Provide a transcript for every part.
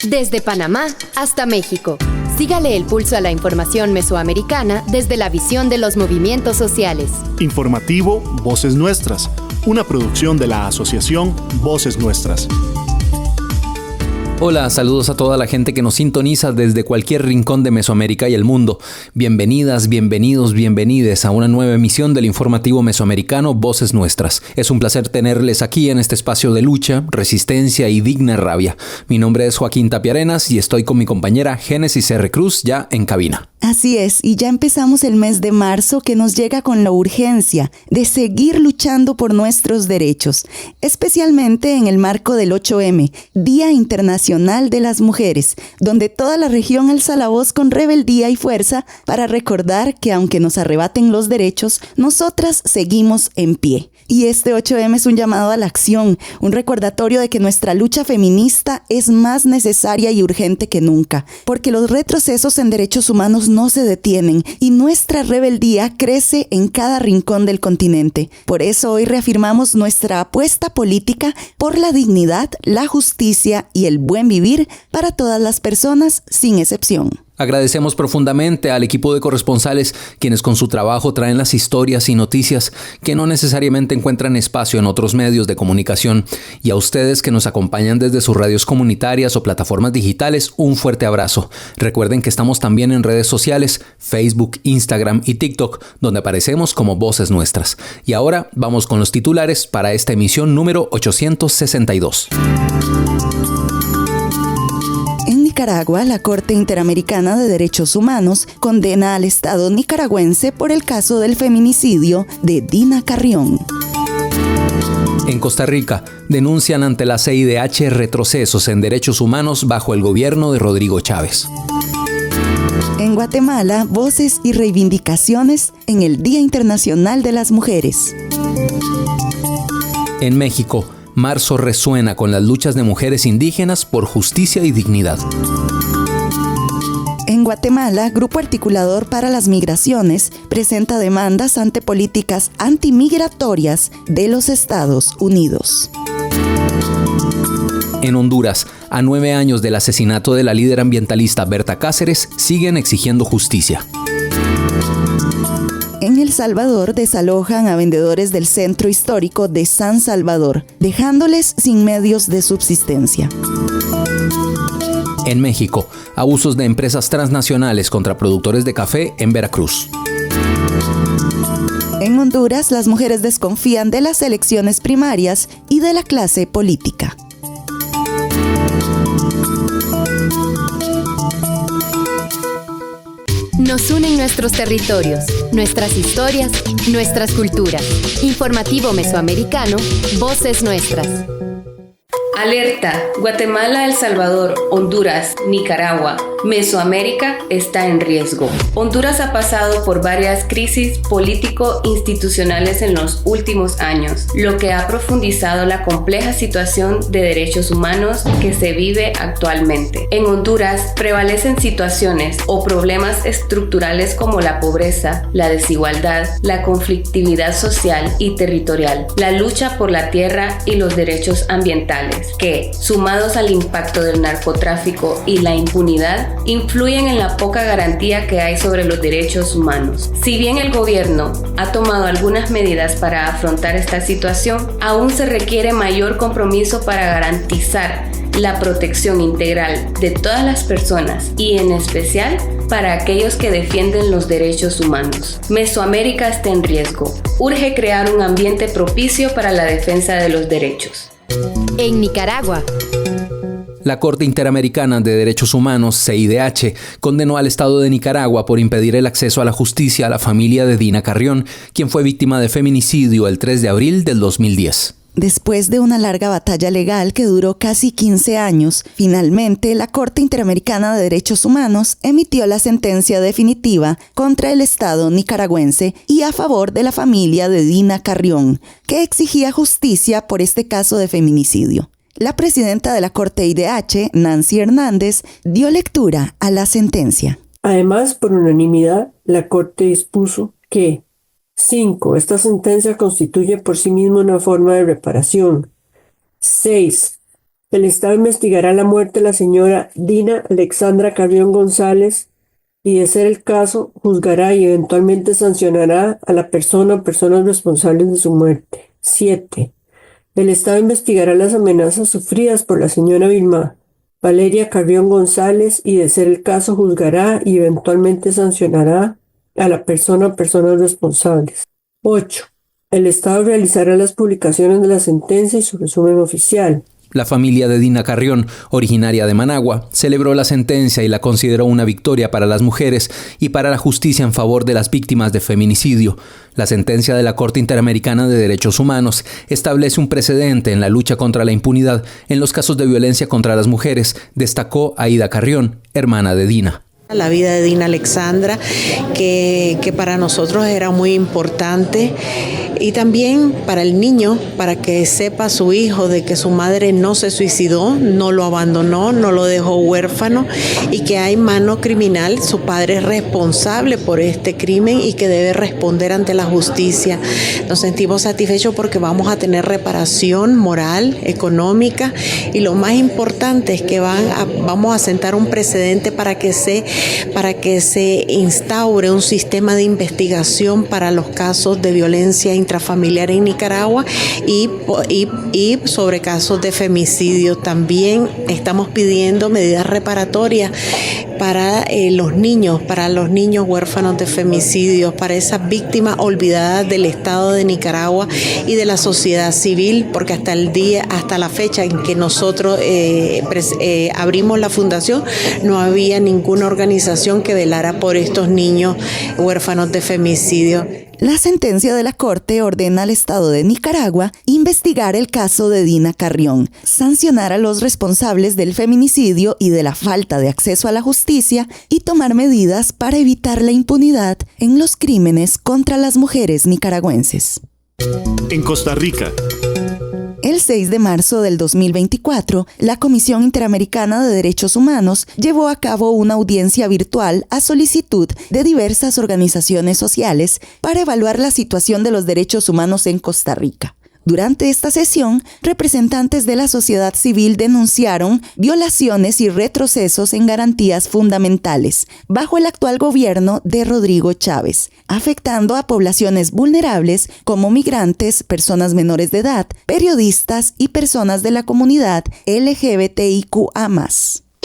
Desde Panamá hasta México. Sígale el pulso a la información mesoamericana desde la visión de los movimientos sociales. Informativo Voces Nuestras, una producción de la asociación Voces Nuestras. Hola, saludos a toda la gente que nos sintoniza desde cualquier rincón de Mesoamérica y el mundo. Bienvenidas, bienvenidos, bienvenides a una nueva emisión del informativo mesoamericano Voces Nuestras. Es un placer tenerles aquí en este espacio de lucha, resistencia y digna rabia. Mi nombre es Joaquín Tapiarenas y estoy con mi compañera Génesis R. Cruz ya en cabina. Así es, y ya empezamos el mes de marzo que nos llega con la urgencia de seguir luchando por nuestros derechos, especialmente en el marco del 8M, Día Internacional de las Mujeres, donde toda la región alza la voz con rebeldía y fuerza para recordar que aunque nos arrebaten los derechos, nosotras seguimos en pie. Y este 8M es un llamado a la acción, un recordatorio de que nuestra lucha feminista es más necesaria y urgente que nunca, porque los retrocesos en derechos humanos no se detienen y nuestra rebeldía crece en cada rincón del continente. Por eso hoy reafirmamos nuestra apuesta política por la dignidad, la justicia y el buen vivir para todas las personas sin excepción. Agradecemos profundamente al equipo de corresponsales quienes con su trabajo traen las historias y noticias que no necesariamente encuentran espacio en otros medios de comunicación, y a ustedes que nos acompañan desde sus radios comunitarias o plataformas digitales, un fuerte abrazo. Recuerden que estamos también en redes sociales, Facebook, Instagram y TikTok, donde aparecemos como Voces Nuestras. Y ahora vamos con los titulares para esta emisión número 862. En Nicaragua, la Corte Interamericana de Derechos Humanos condena al Estado nicaragüense por el caso del feminicidio de Dina Carrión. En Costa Rica, denuncian ante la CIDH retrocesos en derechos humanos bajo el gobierno de Rodrigo Chávez. En Guatemala, voces y reivindicaciones en el Día Internacional de las Mujeres. En México, marzo resuena con las luchas de mujeres indígenas por justicia y dignidad. En Guatemala, Grupo Articulador para las Migraciones presenta demandas ante políticas antimigratorias de los Estados Unidos. En Honduras, a 9 años del asesinato de la líder ambientalista Berta Cáceres, siguen exigiendo justicia. En El Salvador desalojan a vendedores del centro histórico de San Salvador, dejándoles sin medios de subsistencia. En México, abusos de empresas transnacionales contra productores de café en Veracruz. En Honduras, las mujeres desconfían de las elecciones primarias y de la clase política. Nos unen nuestros territorios, nuestras historias, nuestras culturas. Informativo Mesoamericano, Voces Nuestras. Alerta: Guatemala, El Salvador, Honduras, Nicaragua, Mesoamérica está en riesgo. Honduras ha pasado por varias crisis político-institucionales en los últimos años, lo que ha profundizado la compleja situación de derechos humanos que se vive actualmente. En Honduras prevalecen situaciones o problemas estructurales como la pobreza, la desigualdad, la conflictividad social y territorial, la lucha por la tierra y los derechos ambientales, que, sumados al impacto del narcotráfico y la impunidad, influyen en la poca garantía que hay sobre los derechos humanos. Si bien el gobierno ha tomado algunas medidas para afrontar esta situación, aún se requiere mayor compromiso para garantizar la protección integral de todas las personas y en especial para aquellos que defienden los derechos humanos. Mesoamérica está en riesgo. Urge crear un ambiente propicio para la defensa de los derechos. En Nicaragua, la Corte Interamericana de Derechos Humanos, CIDH, condenó al Estado de Nicaragua por impedir el acceso a la justicia a la familia de Dina Carrión, quien fue víctima de feminicidio el 3 de abril del 2010. Después de una larga batalla legal que duró casi 15 años, finalmente la Corte Interamericana de Derechos Humanos emitió la sentencia definitiva contra el Estado nicaragüense y a favor de la familia de Dina Carrión, que exigía justicia por este caso de feminicidio. La presidenta de la Corte IDH, Nancy Hernández, dio lectura a la sentencia. Además, por unanimidad, la Corte dispuso que 5. Esta sentencia constituye por sí misma una forma de reparación. 6. El Estado investigará la muerte de la señora Dina Alexandra Carrión González y, de ser el caso, juzgará y eventualmente sancionará a la persona o personas responsables de su muerte. 7. El Estado investigará las amenazas sufridas por la señora Vilma Valeria Carrión González y, de ser el caso, juzgará y eventualmente sancionará a la persona o personas responsables. 8. El Estado realizará las publicaciones de la sentencia y su resumen oficial. La familia de Dina Carrión, originaria de Managua, celebró la sentencia y la consideró una victoria para las mujeres y para la justicia en favor de las víctimas de feminicidio. La sentencia de la Corte Interamericana de Derechos Humanos establece un precedente en la lucha contra la impunidad en los casos de violencia contra las mujeres, destacó Aida Carrión, hermana de Dina. La vida de Dina Alexandra, que para nosotros era muy importante, y también para el niño, para que sepa su hijo de que su madre no se suicidó, no lo abandonó, no lo dejó huérfano, y que hay mano criminal, su padre es responsable por este crimen y que debe responder ante la justicia. Nos sentimos satisfechos porque vamos a tener reparación moral, económica, y lo más importante es que vamos a sentar un precedente para que se instaure un sistema de investigación para los casos de violencia intrafamiliar en Nicaragua y sobre casos de femicidio. También estamos pidiendo medidas reparatorias para los niños huérfanos de femicidios, para esas víctimas olvidadas del Estado de Nicaragua y de la sociedad civil, porque hasta la fecha en que nosotros abrimos la fundación, no había ninguna organización que velara por estos niños huérfanos de femicidio. La sentencia de la Corte ordena al Estado de Nicaragua investigar el caso de Dina Carrión, sancionar a los responsables del feminicidio y de la falta de acceso a la justicia y tomar medidas para evitar la impunidad en los crímenes contra las mujeres nicaragüenses. En Costa Rica. El 6 de marzo del 2024, la Comisión Interamericana de Derechos Humanos llevó a cabo una audiencia virtual a solicitud de diversas organizaciones sociales para evaluar la situación de los derechos humanos en Costa Rica. Durante esta sesión, representantes de la sociedad civil denunciaron violaciones y retrocesos en garantías fundamentales bajo el actual gobierno de Rodrigo Chávez, afectando a poblaciones vulnerables como migrantes, personas menores de edad, periodistas y personas de la comunidad LGBTIQA+.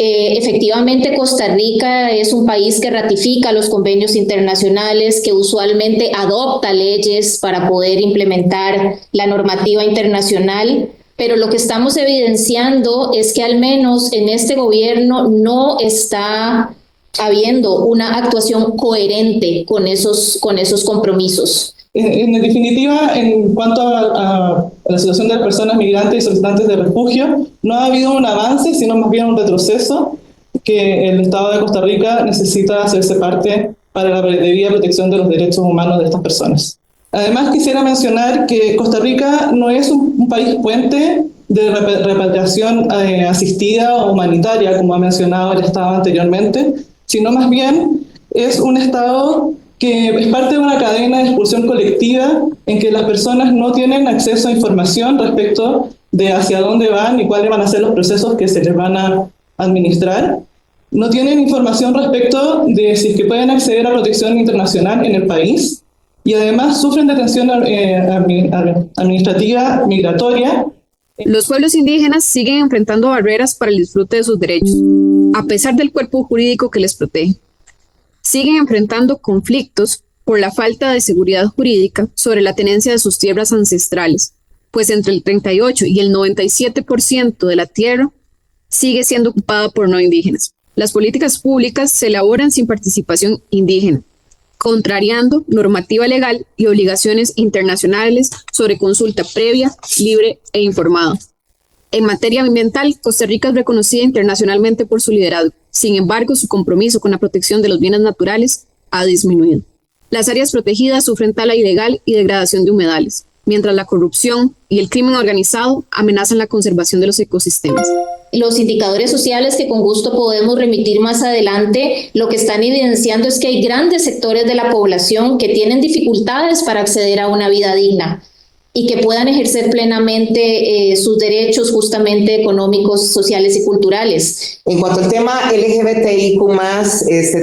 Efectivamente, Costa Rica es un país que ratifica los convenios internacionales, que usualmente adopta leyes para poder implementar la normativa internacional, pero lo que estamos evidenciando es que al menos en este gobierno no está habiendo una actuación coherente con esos compromisos. En definitiva, en cuanto a la situación de las personas migrantes y solicitantes de refugio, no ha habido un avance, sino más bien un retroceso, que el Estado de Costa Rica necesita hacerse parte para la debida protección de los derechos humanos de estas personas. Además, quisiera mencionar que Costa Rica no es un país puente de repatriación asistida o humanitaria, como ha mencionado el Estado anteriormente, sino más bien es un Estado que es parte de una cadena de expulsión colectiva en que las personas no tienen acceso a información respecto de hacia dónde van y cuáles van a ser los procesos que se les van a administrar. No tienen información respecto de si es que pueden acceder a protección internacional en el país y además sufren detención administrativa migratoria. Los pueblos indígenas siguen enfrentando barreras para el disfrute de sus derechos, a pesar del cuerpo jurídico que les protege. Siguen enfrentando conflictos por la falta de seguridad jurídica sobre la tenencia de sus tierras ancestrales, pues entre el 38 y el 97% de la tierra sigue siendo ocupada por no indígenas. Las políticas públicas se elaboran sin participación indígena, contrariando normativa legal y obligaciones internacionales sobre consulta previa, libre e informada. En materia ambiental, Costa Rica es reconocida internacionalmente por su liderazgo. Sin embargo, su compromiso con la protección de los bienes naturales ha disminuido. Las áreas protegidas sufren tala ilegal y degradación de humedales, mientras la corrupción y el crimen organizado amenazan la conservación de los ecosistemas. Los indicadores sociales, que con gusto podemos remitir más adelante, lo que están evidenciando es que hay grandes sectores de la población que tienen dificultades para acceder a una vida digna. y que puedan ejercer plenamente sus derechos justamente económicos, sociales y culturales. En cuanto al tema LGBTIQ+,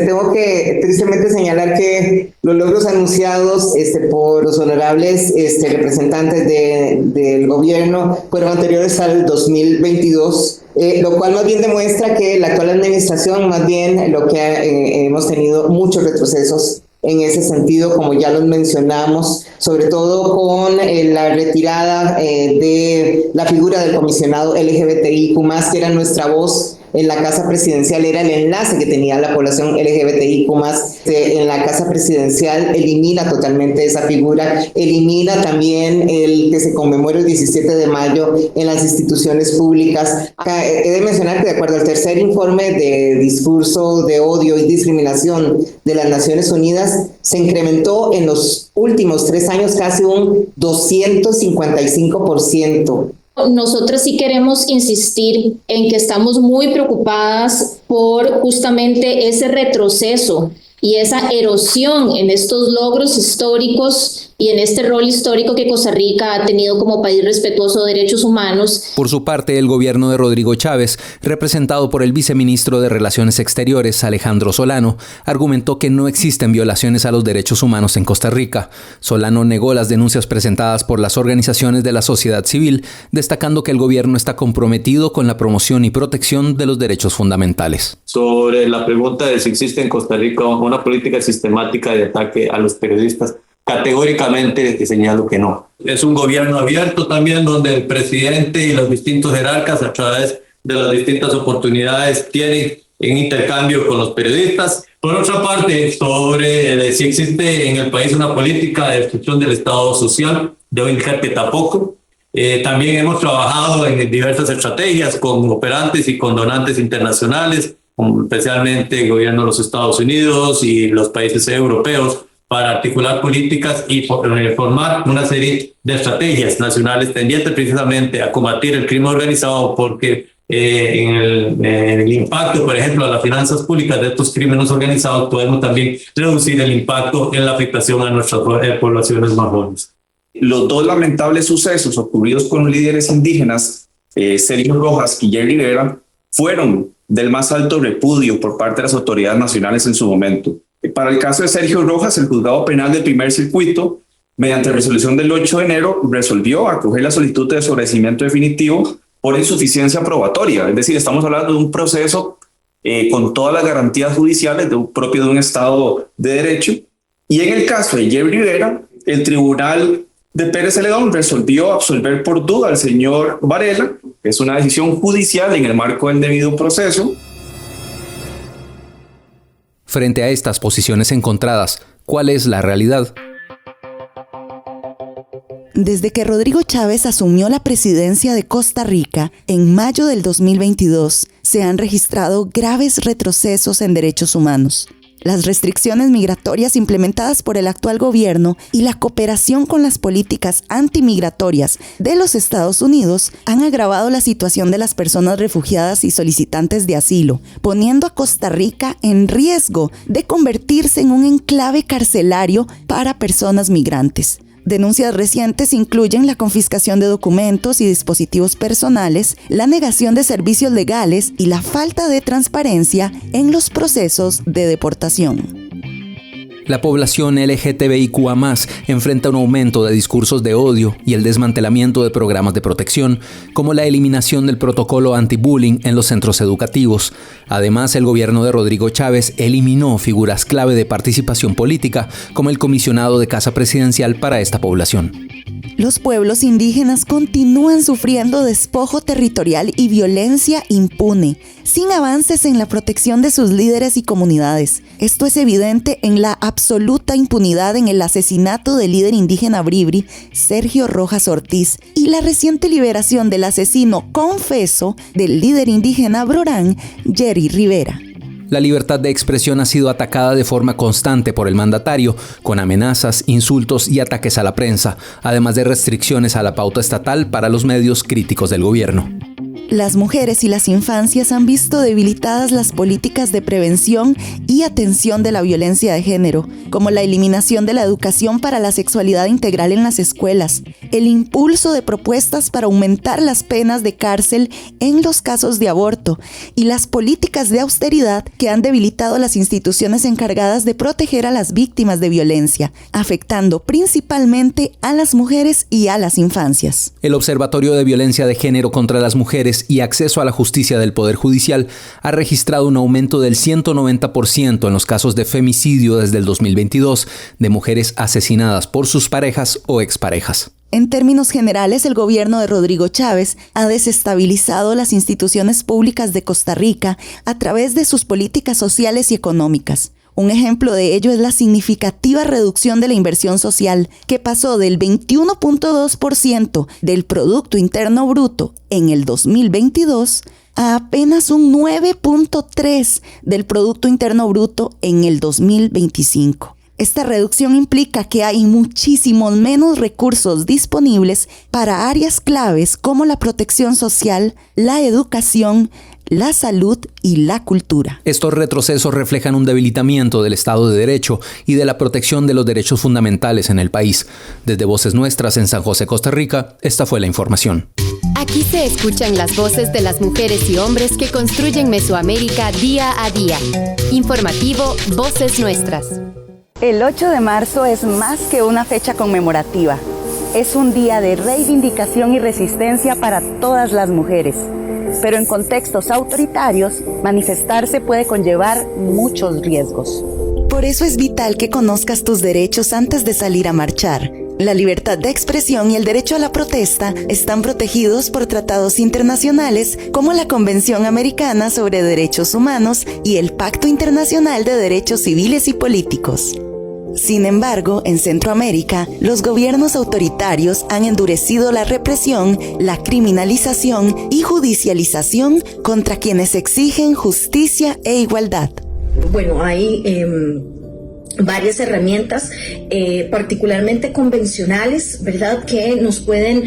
tengo que tristemente señalar que los logros anunciados por los honorables representantes del gobierno fueron anteriores al 2022, lo cual más bien demuestra que la actual administración, más bien lo que hemos tenido muchos retrocesos en ese sentido, como ya los mencionamos, sobre todo con la retirada de la figura del comisionado LGBTIQ+, que era nuestra voz en la Casa Presidencial, era el enlace que tenía la población LGBTIQ+, en la Casa Presidencial. Elimina totalmente esa figura, elimina también el que se conmemore el 17 de mayo en las instituciones públicas. Acá he de mencionar que de acuerdo al tercer informe de discurso de odio y discriminación de las Naciones Unidas, se incrementó en los últimos 3 años casi un 255%. Nosotros sí queremos insistir en que estamos muy preocupadas por justamente ese retroceso y esa erosión en estos logros históricos y en este rol histórico que Costa Rica ha tenido como país respetuoso de derechos humanos. Por su parte, el gobierno de Rodrigo Chávez, representado por el viceministro de Relaciones Exteriores, Alejandro Solano, argumentó que no existen violaciones a los derechos humanos en Costa Rica. Solano negó las denuncias presentadas por las organizaciones de la sociedad civil, destacando que el gobierno está comprometido con la promoción y protección de los derechos fundamentales. Sobre la pregunta de si existe en Costa Rica una política sistemática de ataque a los periodistas, categóricamente señalo que no. Es un gobierno abierto también, donde el presidente y los distintos jerarcas, a través de las distintas oportunidades, tienen en intercambio con los periodistas. Por otra parte, sobre si existe en el país una política de destrucción del Estado social, debo indicar que tampoco. También hemos trabajado en diversas estrategias con operantes y con donantes internacionales, especialmente el gobierno de los Estados Unidos y los países europeos, para articular políticas y formar una serie de estrategias nacionales tendientes precisamente a combatir el crimen organizado, porque en el impacto, por ejemplo, a las finanzas públicas de estos crímenes organizados, podemos también reducir el impacto en la afectación a nuestras poblaciones más jóvenes. Los dos lamentables sucesos ocurridos con los líderes indígenas, Sergio Rojas y Jerry Rivera, fueron del más alto repudio por parte de las autoridades nacionales en su momento. Para el caso de Sergio Rojas, el juzgado penal del primer circuito, mediante resolución del 8 de enero, resolvió acoger la solicitud de desobedecimiento definitivo por insuficiencia probatoria. Es decir, estamos hablando de un proceso con todas las garantías judiciales propio de un Estado de Derecho. Y en el caso de Jerry Rivera, el tribunal de Pérez Celedón resolvió absolver por duda al señor Varela, que es una decisión judicial en el marco del debido proceso. Frente a estas posiciones encontradas, ¿cuál es la realidad? Desde que Rodrigo Chávez asumió la presidencia de Costa Rica en mayo del 2022, se han registrado graves retrocesos en derechos humanos. Las restricciones migratorias implementadas por el actual gobierno y la cooperación con las políticas antimigratorias de los Estados Unidos han agravado la situación de las personas refugiadas y solicitantes de asilo, poniendo a Costa Rica en riesgo de convertirse en un enclave carcelario para personas migrantes. Denuncias recientes incluyen la confiscación de documentos y dispositivos personales, la negación de servicios legales y la falta de transparencia en los procesos de deportación. La población LGTBIQA+ enfrenta un aumento de discursos de odio y el desmantelamiento de programas de protección, como la eliminación del protocolo anti-bullying en los centros educativos. Además, el gobierno de Rodrigo Chávez eliminó figuras clave de participación política, como el comisionado de Casa Presidencial para esta población. Los pueblos indígenas continúan sufriendo despojo territorial y violencia impune, sin avances en la protección de sus líderes y comunidades. Esto es evidente en la absoluta impunidad en el asesinato del líder indígena bribri, Sergio Rojas Ortiz, y la reciente liberación del asesino confeso del líder indígena brorán, Jerry Rivera. La libertad de expresión ha sido atacada de forma constante por el mandatario, con amenazas, insultos y ataques a la prensa, además de restricciones a la pauta estatal para los medios críticos del gobierno. Las mujeres y las infancias han visto debilitadas las políticas de prevención y atención de la violencia de género, como la eliminación de la educación para la sexualidad integral en las escuelas, el impulso de propuestas para aumentar las penas de cárcel en los casos de aborto y las políticas de austeridad que han debilitado las instituciones encargadas de proteger a las víctimas de violencia, afectando principalmente a las mujeres y a las infancias. El Observatorio de Violencia de Género contra las Mujeres y Acceso a la Justicia del Poder Judicial ha registrado un aumento del 190% en los casos de femicidio desde el 2022 de mujeres asesinadas por sus parejas o exparejas. En términos generales, el gobierno de Rodrigo Chávez ha desestabilizado las instituciones públicas de Costa Rica a través de sus políticas sociales y económicas. Un ejemplo de ello es la significativa reducción de la inversión social, que pasó del 21.2% del Producto Interno Bruto en el 2022 a apenas un 9.3% del Producto Interno Bruto en el 2025. Esta reducción implica que hay muchísimos menos recursos disponibles para áreas claves como la protección social, la educación, la salud y la cultura. Estos retrocesos reflejan un debilitamiento del Estado de Derecho y de la protección de los derechos fundamentales en el país. Desde Voces Nuestras en San José, Costa Rica, esta fue la información. Aquí se escuchan las voces de las mujeres y hombres que construyen Mesoamérica día a día. Informativo Voces Nuestras. El 8 de marzo es más que una fecha conmemorativa. Es un día de reivindicación y resistencia para todas las mujeres. Pero en contextos autoritarios, manifestarse puede conllevar muchos riesgos. Por eso es vital que conozcas tus derechos antes de salir a marchar. La libertad de expresión y el derecho a la protesta están protegidos por tratados internacionales como la Convención Americana sobre Derechos Humanos y el Pacto Internacional de Derechos Civiles y Políticos. Sin embargo, en Centroamérica, los gobiernos autoritarios han endurecido la represión, la criminalización y judicialización contra quienes exigen justicia e igualdad. Bueno, hay varias herramientas, particularmente convencionales, ¿verdad?, que nos pueden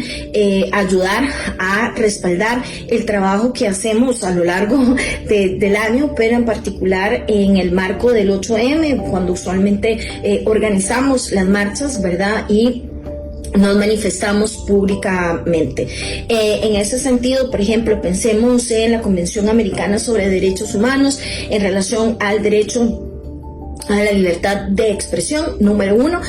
ayudar a respaldar el trabajo que hacemos a lo largo del año, pero en particular en el marco del 8M, cuando usualmente organizamos las marchas, ¿verdad?, y nos manifestamos públicamente. En ese sentido, por ejemplo, pensemos en la Convención Americana sobre Derechos Humanos en relación al derecho a la libertad de expresión, número 1,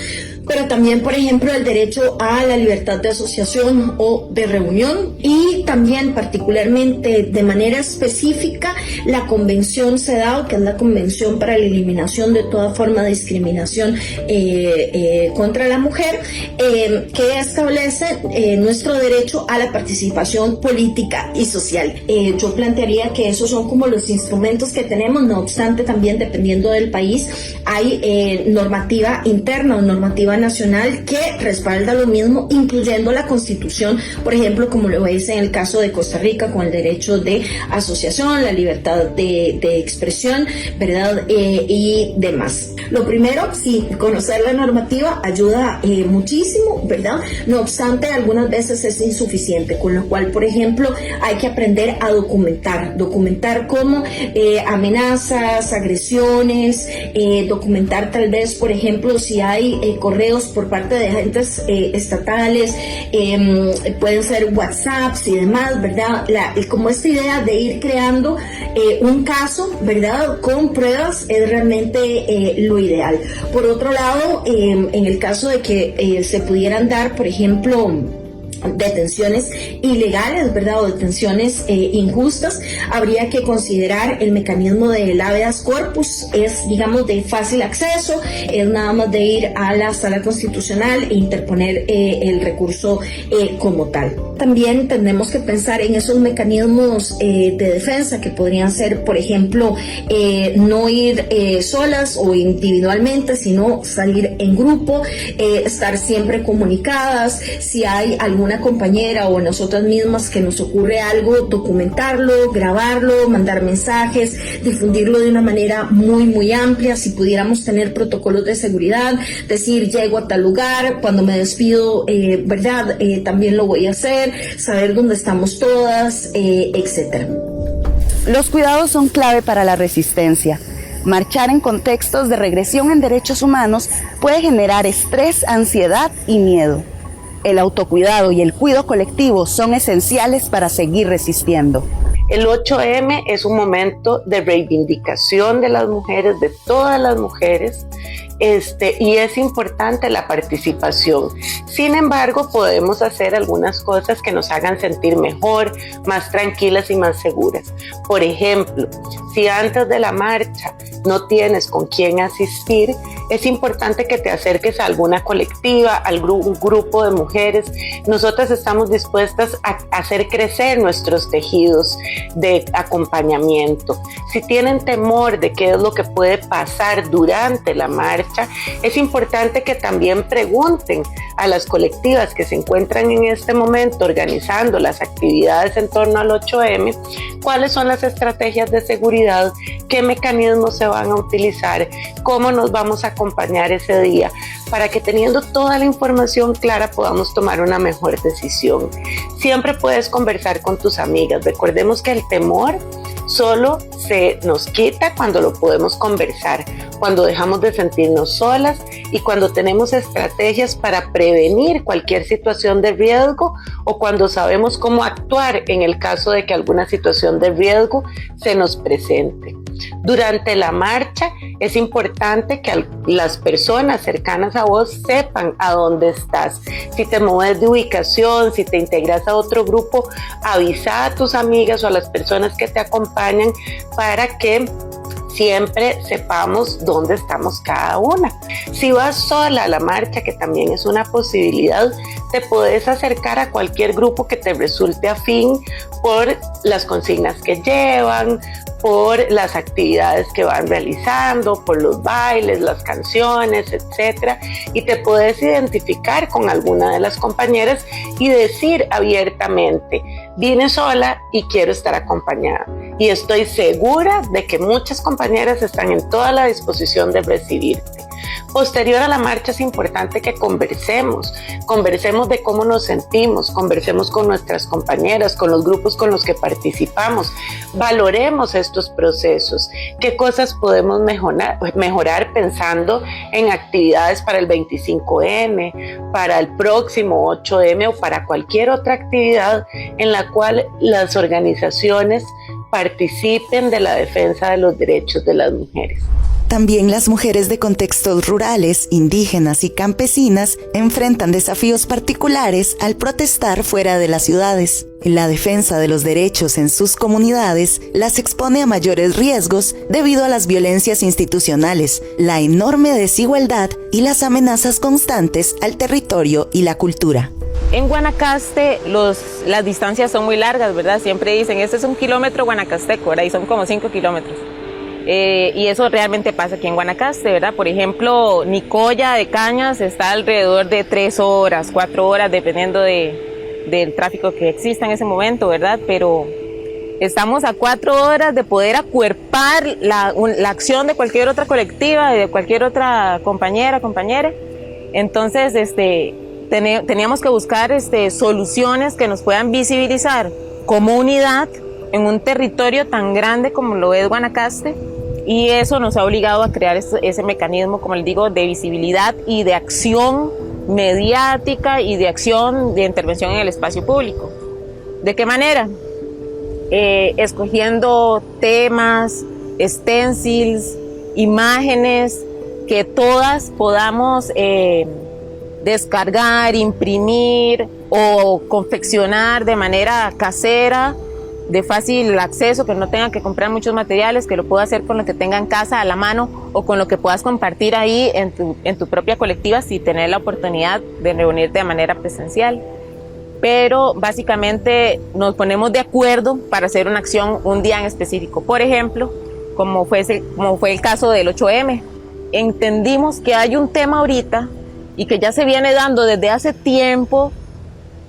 pero también, por ejemplo, el derecho a la libertad de asociación o de reunión, y también particularmente de manera específica la Convención CEDAW, que es la Convención para la Eliminación de toda forma de discriminación contra la mujer, que establece nuestro derecho a la participación política y social. Yo plantearía que esos son como los instrumentos que tenemos. No obstante, también dependiendo del país hay normativa interna o normativa nacional que respalda lo mismo, incluyendo la Constitución, por ejemplo, como lo es en el caso de Costa Rica, con el derecho de asociación, la libertad de expresión, ¿verdad?, y demás. Lo primero, sí, conocer la normativa ayuda muchísimo, ¿verdad? No obstante, algunas veces es insuficiente, con lo cual, por ejemplo, hay que aprender a documentar como amenazas, agresiones, documentar tal vez, por ejemplo, si hay correos por parte de agentes estatales, pueden ser WhatsApps y demás, ¿verdad? Como esta idea de ir creando un caso, ¿verdad?, con pruebas es realmente lo ideal. Por otro lado, en el caso de que se pudieran dar, por ejemplo, detenciones ilegales, ¿verdad?, o detenciones injustas, habría que considerar el mecanismo del habeas corpus. Es, digamos, de fácil acceso, es nada más de ir a la sala constitucional e interponer el recurso como tal. También tenemos que pensar en esos mecanismos de defensa que podrían ser, por ejemplo, no ir solas o individualmente, sino salir en grupo, estar siempre comunicadas. Si hay alguna compañera o nosotras mismas que nos ocurre algo, documentarlo, grabarlo, mandar mensajes, difundirlo de una manera muy amplia. Si pudiéramos tener protocolos de seguridad, decir llego a tal lugar, cuando me despido, ¿verdad?, también lo voy a hacer, saber dónde estamos todas, etcétera. Los cuidados son clave para la resistencia. Marchar en contextos de regresión en derechos humanos puede generar estrés, ansiedad y miedo. El autocuidado y el cuidado colectivo son esenciales para seguir resistiendo. El 8M es un momento de reivindicación de las mujeres, de todas las mujeres, y es importante la participación. Sin embargo, podemos hacer algunas cosas que nos hagan sentir mejor, más tranquilas y más seguras. Por ejemplo, si antes de la marcha no tienes con quién asistir, es importante que te acerques a alguna colectiva, a un grupo de mujeres. Nosotras estamos dispuestas a hacer crecer nuestros tejidos de acompañamiento. Si tienen temor de qué es lo que puede pasar durante la marcha, es importante que también pregunten a las colectivas que se encuentran en este momento organizando las actividades en torno al 8M, cuáles son las estrategias de seguridad, qué mecanismos se van a utilizar, cómo nos vamos a acompañar ese día, para que teniendo toda la información clara podamos tomar una mejor decisión. Siempre puedes conversar con tus amigas. Recordemos que el temor solo se nos quita cuando lo podemos conversar, cuando dejamos de sentirnos solas y cuando tenemos estrategias para prevenir cualquier situación de riesgo o cuando sabemos cómo actuar en el caso de que alguna situación de riesgo se nos presente. Durante la marcha es importante que las personas cercanas a vos sepan a dónde estás. Si te mueves de ubicación, si te integras a otro grupo, avisa a tus amigas o a las personas que te acompañan para que siempre sepamos dónde estamos cada una. Si vas sola a la marcha, que también es una posibilidad, te puedes acercar a cualquier grupo que te resulte afín por las consignas que llevan, por las actividades que van realizando, por los bailes, las canciones, etc. Y te puedes identificar con alguna de las compañeras y decir abiertamente: vine sola y quiero estar acompañada. Y estoy segura de que muchas compañeras están en toda la disposición de recibirte. Posterior a la marcha es importante que conversemos de cómo nos sentimos, conversemos con nuestras compañeras, con los grupos con los que participamos, valoremos estos procesos, qué cosas podemos mejorar pensando en actividades para el 25M, para el próximo 8M o para cualquier otra actividad en la cual las organizaciones participen de la defensa de los derechos de las mujeres. También las mujeres de contextos rurales, indígenas y campesinas enfrentan desafíos particulares al protestar fuera de las ciudades. La defensa de los derechos en sus comunidades las expone a mayores riesgos debido a las violencias institucionales, la enorme desigualdad y las amenazas constantes al territorio y la cultura. En Guanacaste las distancias son muy largas, ¿verdad? Siempre dicen, este es 1 kilómetro guanacasteco, ¿verdad? Y son como 5 kilómetros. Y eso realmente pasa aquí en Guanacaste, ¿verdad? Por ejemplo, Nicoya de Cañas está alrededor de 3 horas, 4 horas, dependiendo del tráfico que exista en ese momento, ¿verdad? Pero estamos a 4 horas de poder acuerpar la acción de cualquier otra colectiva, de cualquier otra compañera. Entonces, teníamos que buscar soluciones que nos puedan visibilizar como unidad en un territorio tan grande como lo es Guanacaste, y eso nos ha obligado a crear ese mecanismo, como les digo, de visibilidad y de acción mediática y de acción de intervención en el espacio público. ¿De qué manera? Escogiendo temas, stencils, imágenes que todas podamos descargar, imprimir o confeccionar de manera casera, de fácil acceso, que no tenga que comprar muchos materiales, que lo pueda hacer con lo que tenga en casa a la mano o con lo que puedas compartir ahí en tu propia colectiva si tenés la oportunidad de reunirte de manera presencial. Pero básicamente nos ponemos de acuerdo para hacer una acción un día en específico. Por ejemplo, como fue el caso del 8M. Entendimos que hay un tema ahorita y que ya se viene dando desde hace tiempo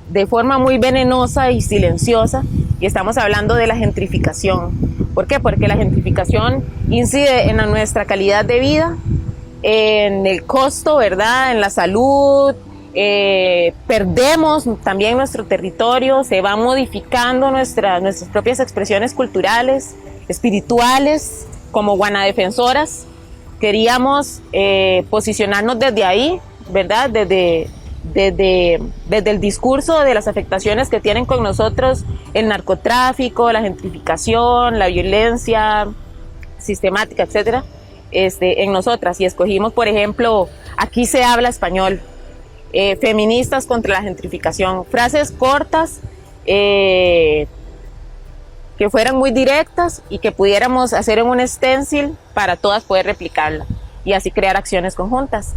de forma muy venenosa y silenciosa, y estamos hablando de la gentrificación. ¿Por qué? Porque la gentrificación incide en nuestra calidad de vida, en el costo, ¿verdad?, en la salud, perdemos también nuestro territorio, se va modificando nuestras propias expresiones culturales, espirituales. Como guanadefensoras queríamos posicionarnos desde ahí, ¿verdad?, desde desde el discurso de las afectaciones que tienen con nosotros el narcotráfico, la gentrificación, la violencia sistemática, etcétera, en nosotras. Y escogimos, por ejemplo, Aquí se habla español, feministas contra la gentrificación, frases cortas que fueran muy directas y que pudiéramos hacer en un stencil para todas poder replicarla y así crear acciones conjuntas.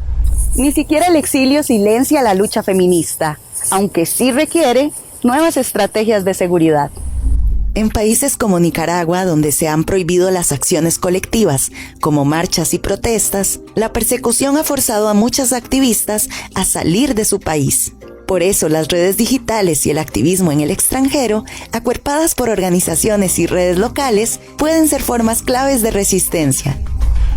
Ni siquiera el exilio silencia la lucha feminista, aunque sí requiere nuevas estrategias de seguridad. En países como Nicaragua, donde se han prohibido las acciones colectivas, como marchas y protestas, la persecución ha forzado a muchas activistas a salir de su país. Por eso, las redes digitales y el activismo en el extranjero, acuerpadas por organizaciones y redes locales, pueden ser formas claves de resistencia.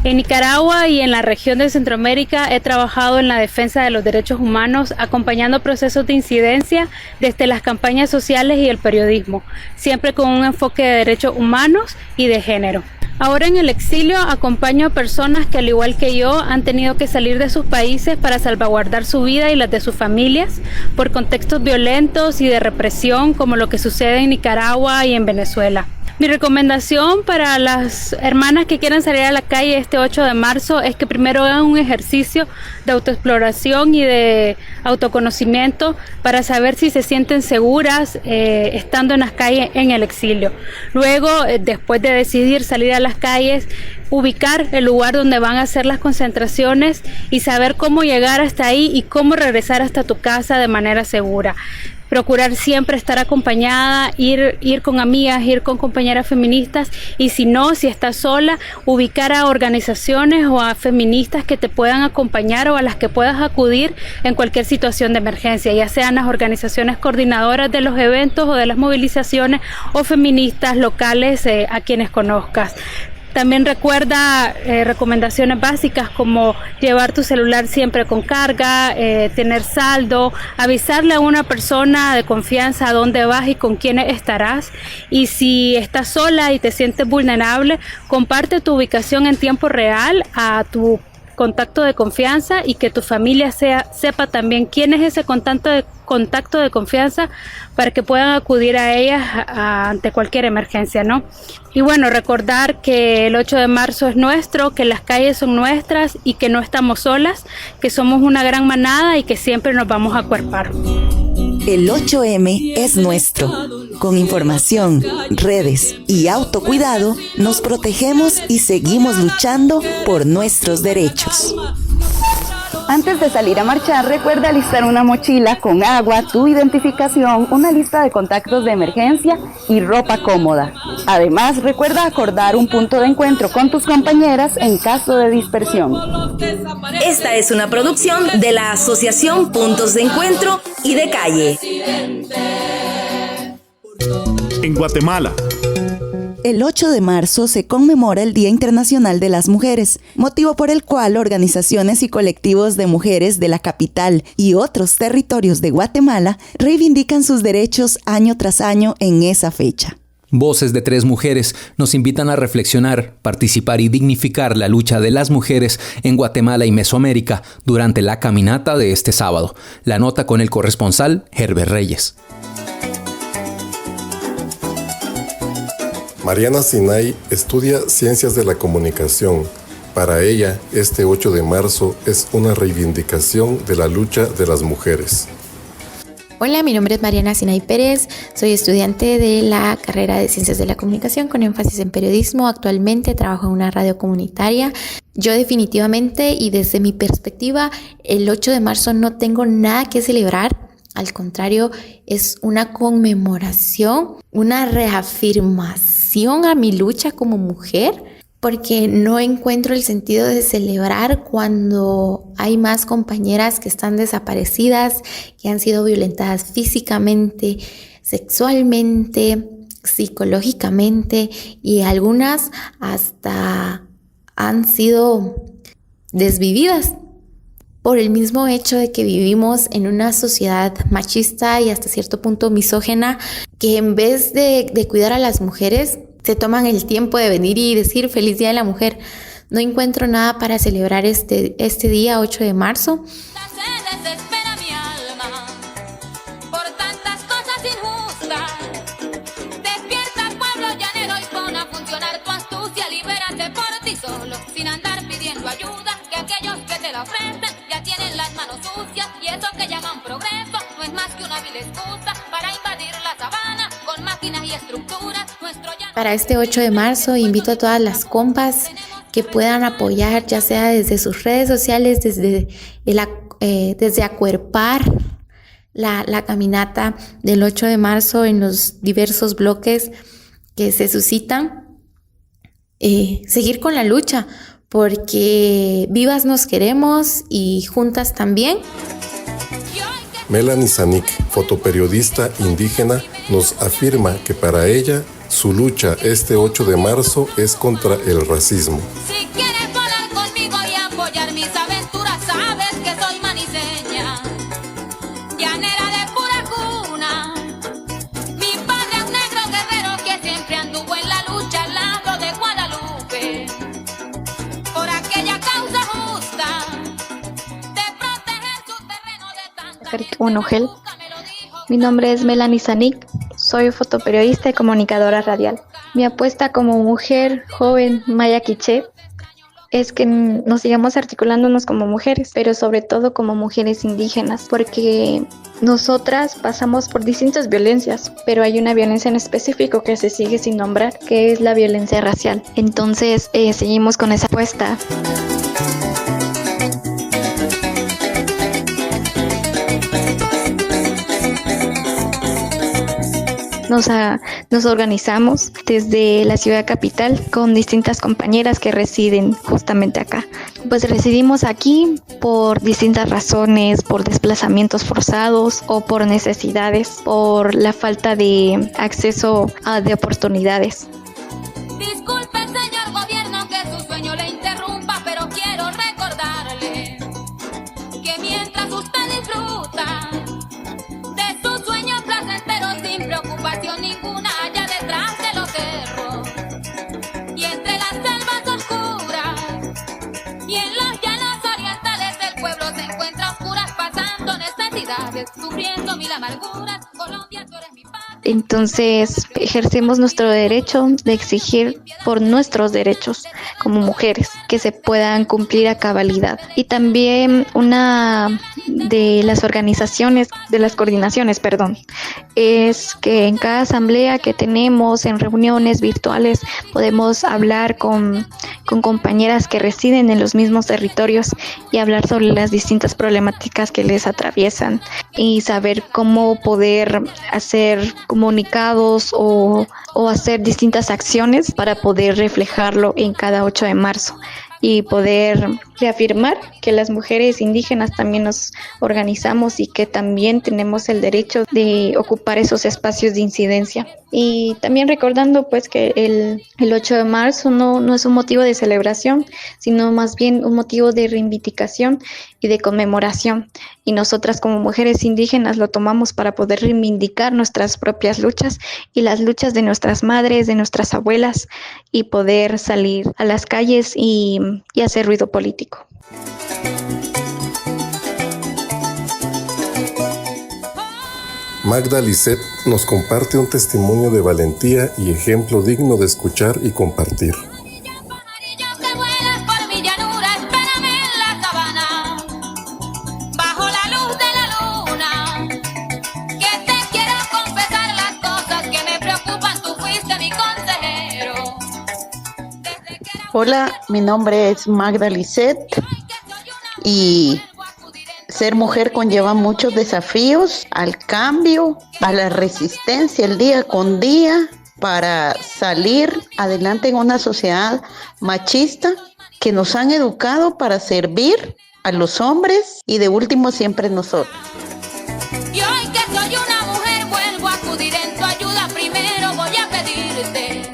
En Nicaragua y en la región de Centroamérica he trabajado en la defensa de los derechos humanos, acompañando procesos de incidencia desde las campañas sociales y el periodismo, siempre con un enfoque de derechos humanos y de género. Ahora en el exilio acompaño a personas que al igual que yo han tenido que salir de sus países para salvaguardar su vida y las de sus familias por contextos violentos y de represión como lo que sucede en Nicaragua y en Venezuela. Mi recomendación para las hermanas que quieran salir a la calle este 8 de marzo es que primero hagan un ejercicio de autoexploración y de autoconocimiento para saber si se sienten seguras estando en las calles en el exilio. Luego, después de decidir salir a las calles, ubicar el lugar donde van a hacer las concentraciones y saber cómo llegar hasta ahí y cómo regresar hasta tu casa de manera segura. Procurar siempre estar acompañada, ir con amigas, ir con compañeras feministas y si estás sola, ubicar a organizaciones o a feministas que te puedan acompañar o a las que puedas acudir en cualquier situación de emergencia, ya sean las organizaciones coordinadoras de los eventos o de las movilizaciones o feministas locales a quienes conozcas. También recuerda recomendaciones básicas como llevar tu celular siempre con carga, tener saldo, avisarle a una persona de confianza a dónde vas y con quiénes estarás. Y si estás sola y te sientes vulnerable, comparte tu ubicación en tiempo real a tu contacto de confianza y que tu familia sepa también quién es ese contacto de confianza para que puedan acudir a ellas ante cualquier emergencia, ¿no? Y bueno, recordar que el 8 de marzo es nuestro, que las calles son nuestras y que no estamos solas, que somos una gran manada y que siempre nos vamos a acuerpar. El 8M es nuestro. Con información, redes y autocuidado, nos protegemos y seguimos luchando por nuestros derechos. Antes de salir a marchar, recuerda alistar una mochila con agua, tu identificación, una lista de contactos de emergencia y ropa cómoda. Además, recuerda acordar un punto de encuentro con tus compañeras en caso de dispersión. Esta es una producción de la Asociación Puntos de Encuentro y de Calle. En Guatemala. El 8 de marzo se conmemora el Día Internacional de las Mujeres, motivo por el cual organizaciones y colectivos de mujeres de la capital y otros territorios de Guatemala reivindican sus derechos año tras año en esa fecha. Voces de 3 mujeres nos invitan a reflexionar, participar y dignificar la lucha de las mujeres en Guatemala y Mesoamérica durante la caminata de este sábado. La nota con el corresponsal Herbert Reyes. Mariana Sinay estudia Ciencias de la Comunicación. Para ella, este 8 de marzo es una reivindicación de la lucha de las mujeres. Hola, mi nombre es Mariana Sinay Pérez, soy estudiante de la carrera de Ciencias de la Comunicación con énfasis en periodismo. Actualmente trabajo en una radio comunitaria. Yo definitivamente y desde mi perspectiva, el 8 de marzo no tengo nada que celebrar. Al contrario, es una conmemoración, una reafirmación a mi lucha como mujer, porque no encuentro el sentido de celebrar cuando hay más compañeras que están desaparecidas, que han sido violentadas físicamente, sexualmente, psicológicamente y algunas hasta han sido desvividas. Por el mismo hecho de que vivimos en una sociedad machista y hasta cierto punto misógena, que en vez de cuidar a las mujeres, se toman el tiempo de venir y decir Feliz Día de la Mujer. No encuentro nada para celebrar este día 8 de marzo. Para este 8 de marzo invito a todas las compas que puedan apoyar, ya sea desde sus redes sociales, desde acuerpar la caminata del 8 de marzo en los diversos bloques que se suscitan, seguir con la lucha, porque vivas nos queremos y juntas también. Melanie Zanik, fotoperiodista indígena, nos afirma que para ella su lucha este 8 de marzo es contra el racismo. Si quieres volar conmigo y apoyar mis aventuras, sabes que soy maniseña, llanera de pura cuna. Mi padre es un negro guerrero que siempre anduvo en la lucha al lado de Guadalupe, por aquella causa justa de proteger su terreno de tanta... Mi nombre es Melanie Zanik, soy fotoperiodista y comunicadora radial. Mi apuesta como mujer joven maya quiché es que nos sigamos articulándonos como mujeres, pero sobre todo como mujeres indígenas, porque nosotras pasamos por distintas violencias, pero hay una violencia en específico que se sigue sin nombrar, que es la violencia racial. Entonces, seguimos con esa apuesta. Nos organizamos desde la ciudad capital con distintas compañeras que residen justamente acá. Pues residimos aquí por distintas razones, por desplazamientos forzados o por necesidades, por la falta de acceso de oportunidades. Disculpe, señor gobierno, que su sueño le interrumpa, pero quiero recordarle que mientras usted disfruta de su sueño placentero sin preocupación ninguna allá detrás de los cerros y entre las selvas oscuras y en los llanos orientales el pueblo se encuentra a oscuras pasando necesidades, sufriendo mil amarguras. Colombia, tú eres mi padre. Entonces ejercemos nuestro derecho de exigir por nuestros derechos como mujeres que se puedan cumplir a cabalidad. Y también una de las coordinaciones, es que en cada asamblea que tenemos, en reuniones virtuales, podemos hablar con compañeras que residen en los mismos territorios y hablar sobre las distintas problemáticas que les atraviesan y saber cómo poder hacer comunicados o hacer distintas acciones para poder reflejarlo en cada 8 de marzo y poder reafirmar que las mujeres indígenas también nos organizamos y que también tenemos el derecho de ocupar esos espacios de incidencia. Y también recordando pues que el 8 de marzo no es un motivo de celebración, sino más bien un motivo de reivindicación y de conmemoración. Y nosotras como mujeres indígenas lo tomamos para poder reivindicar nuestras propias luchas y las luchas de nuestras madres, de nuestras abuelas, y poder salir a las calles y hacer ruido político. Magda Lisset nos comparte un testimonio de valentía y ejemplo digno de escuchar y compartir. Hola, mi nombre es Magda Lisset y ser mujer conlleva muchos desafíos al cambio, a la resistencia el día con día para salir adelante en una sociedad machista que nos han educado para servir a los hombres y de último siempre nosotros. Y hoy que soy una mujer vuelvo a acudir en tu ayuda. Primero voy a pedirte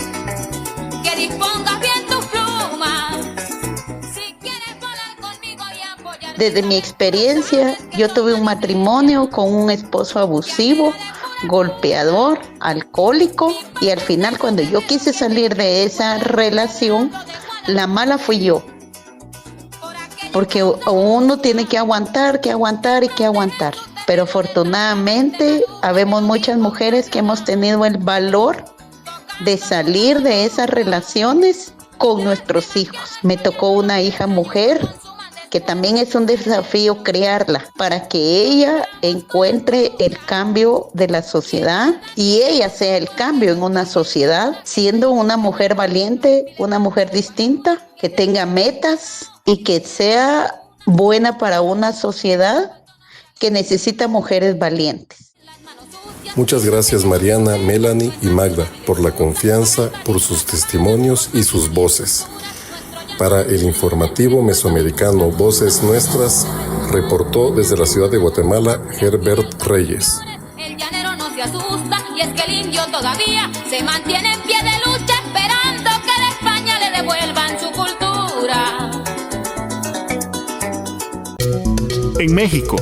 que dispongas bien tus plumas. Si quieres volar conmigo y apoyar. Desde mi experiencia, yo tuve un matrimonio con un esposo abusivo, golpeador, alcohólico, y al final cuando yo quise salir de esa relación, la mala fui yo. Porque uno tiene que aguantar. Pero afortunadamente habemos muchas mujeres que hemos tenido el valor de salir de esas relaciones con nuestros hijos. Me tocó una hija mujer que también es un desafío crearla para que ella encuentre el cambio de la sociedad y ella sea el cambio en una sociedad, siendo una mujer valiente, una mujer distinta, que tenga metas y que sea buena para una sociedad que necesita mujeres valientes. Muchas gracias Mariana, Melanie y Magda por la confianza, por sus testimonios y sus voces. Para el informativo mesoamericano Voces Nuestras, reportó desde la ciudad de Guatemala Herbert Reyes. El llanero no se asusta y es que el indio todavía se mantiene en pie de lucha esperando que de España le devuelvan su cultura. En México.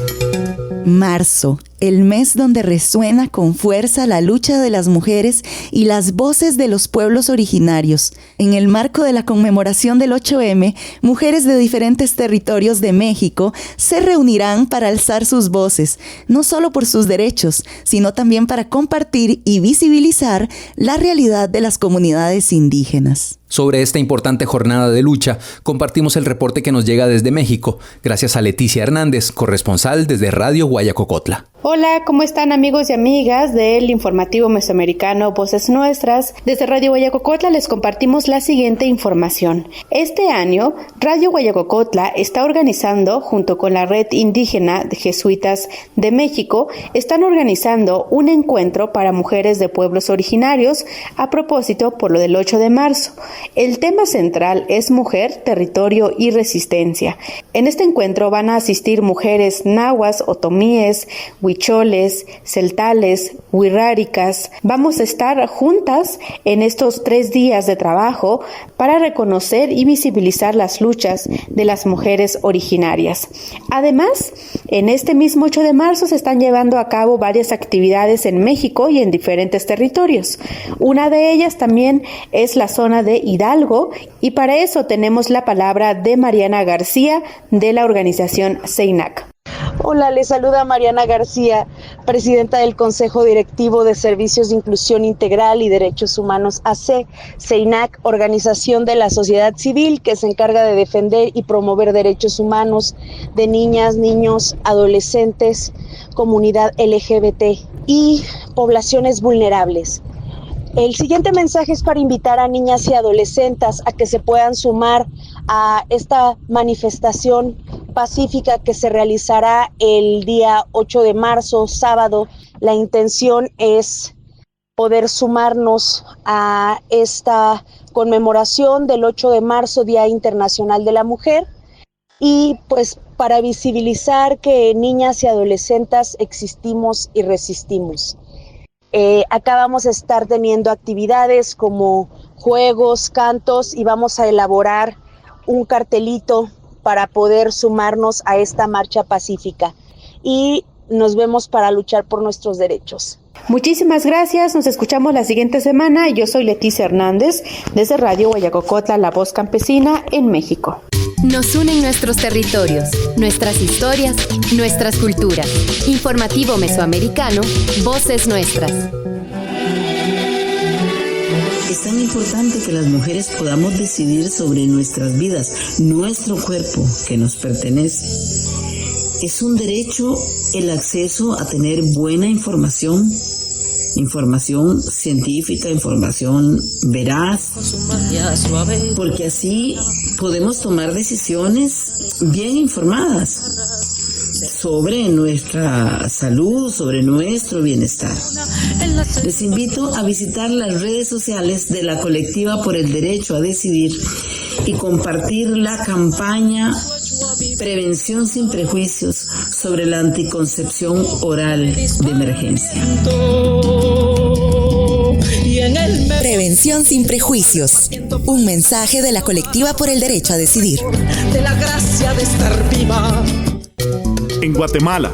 Marzo, el mes donde resuena con fuerza la lucha de las mujeres y las voces de los pueblos originarios. En el marco de la conmemoración del 8M, mujeres de diferentes territorios de México se reunirán para alzar sus voces, no solo por sus derechos, sino también para compartir y visibilizar la realidad de las comunidades indígenas. Sobre esta importante jornada de lucha, compartimos el reporte que nos llega desde México, gracias a Leticia Hernández, corresponsal desde Radio Guayacocotla. Hola, ¿cómo están amigos y amigas del informativo mesoamericano Voces Nuestras? Desde Radio Guayacocotla les compartimos la siguiente información. Este año, Radio Guayacocotla está organizando, junto con la Red Indígena de Jesuitas de México, están organizando un encuentro para mujeres de pueblos originarios a propósito por lo del 8 de marzo. El tema central es mujer, territorio y resistencia. En este encuentro van a asistir mujeres nahuas, otomíes, huicholes, celtales, huirráricas. Vamos a estar juntas en estos 3 días de trabajo para reconocer y visibilizar las luchas de las mujeres originarias. Además, en este mismo 8 de marzo se están llevando a cabo varias actividades en México y en diferentes territorios. Una de ellas también es la zona de Hidalgo y para eso tenemos la palabra de Mariana García de la organización CEINAC. Hola, les saluda Mariana García, presidenta del Consejo Directivo de Servicios de Inclusión Integral y Derechos Humanos AC, CEINAC, organización de la sociedad civil que se encarga de defender y promover derechos humanos de niñas, niños, adolescentes, comunidad LGBT y poblaciones vulnerables. El siguiente mensaje es para invitar a niñas y adolescentes a que se puedan sumar a esta manifestación pacífica que se realizará el día 8 de marzo, sábado. La intención es poder sumarnos a esta conmemoración del 8 de marzo, Día Internacional de la Mujer, y pues para visibilizar que niñas y adolescentes existimos y resistimos. Acá vamos a estar teniendo actividades como juegos, cantos y vamos a elaborar un cartelito para poder sumarnos a esta marcha pacífica y nos vemos para luchar por nuestros derechos. Muchísimas gracias, nos escuchamos la siguiente semana. Yo soy Leticia Hernández desde Radio Guayacocotla, La Voz Campesina en México. Nos unen nuestros territorios, nuestras historias, nuestras culturas. Informativo Mesoamericano, Voces Nuestras. Es tan importante que las mujeres podamos decidir sobre nuestras vidas, nuestro cuerpo que nos pertenece. Es un derecho el acceso a tener buena información científica, información veraz, porque así podemos tomar decisiones bien informadas sobre nuestra salud, sobre nuestro bienestar. Les invito a visitar las redes sociales de la Colectiva por el Derecho a Decidir y compartir la campaña Prevención sin Prejuicios sobre la anticoncepción oral de emergencia. Prevención sin Prejuicios. Un mensaje de la Colectiva por el Derecho a Decidir. De la gracia de estar viva. En Guatemala.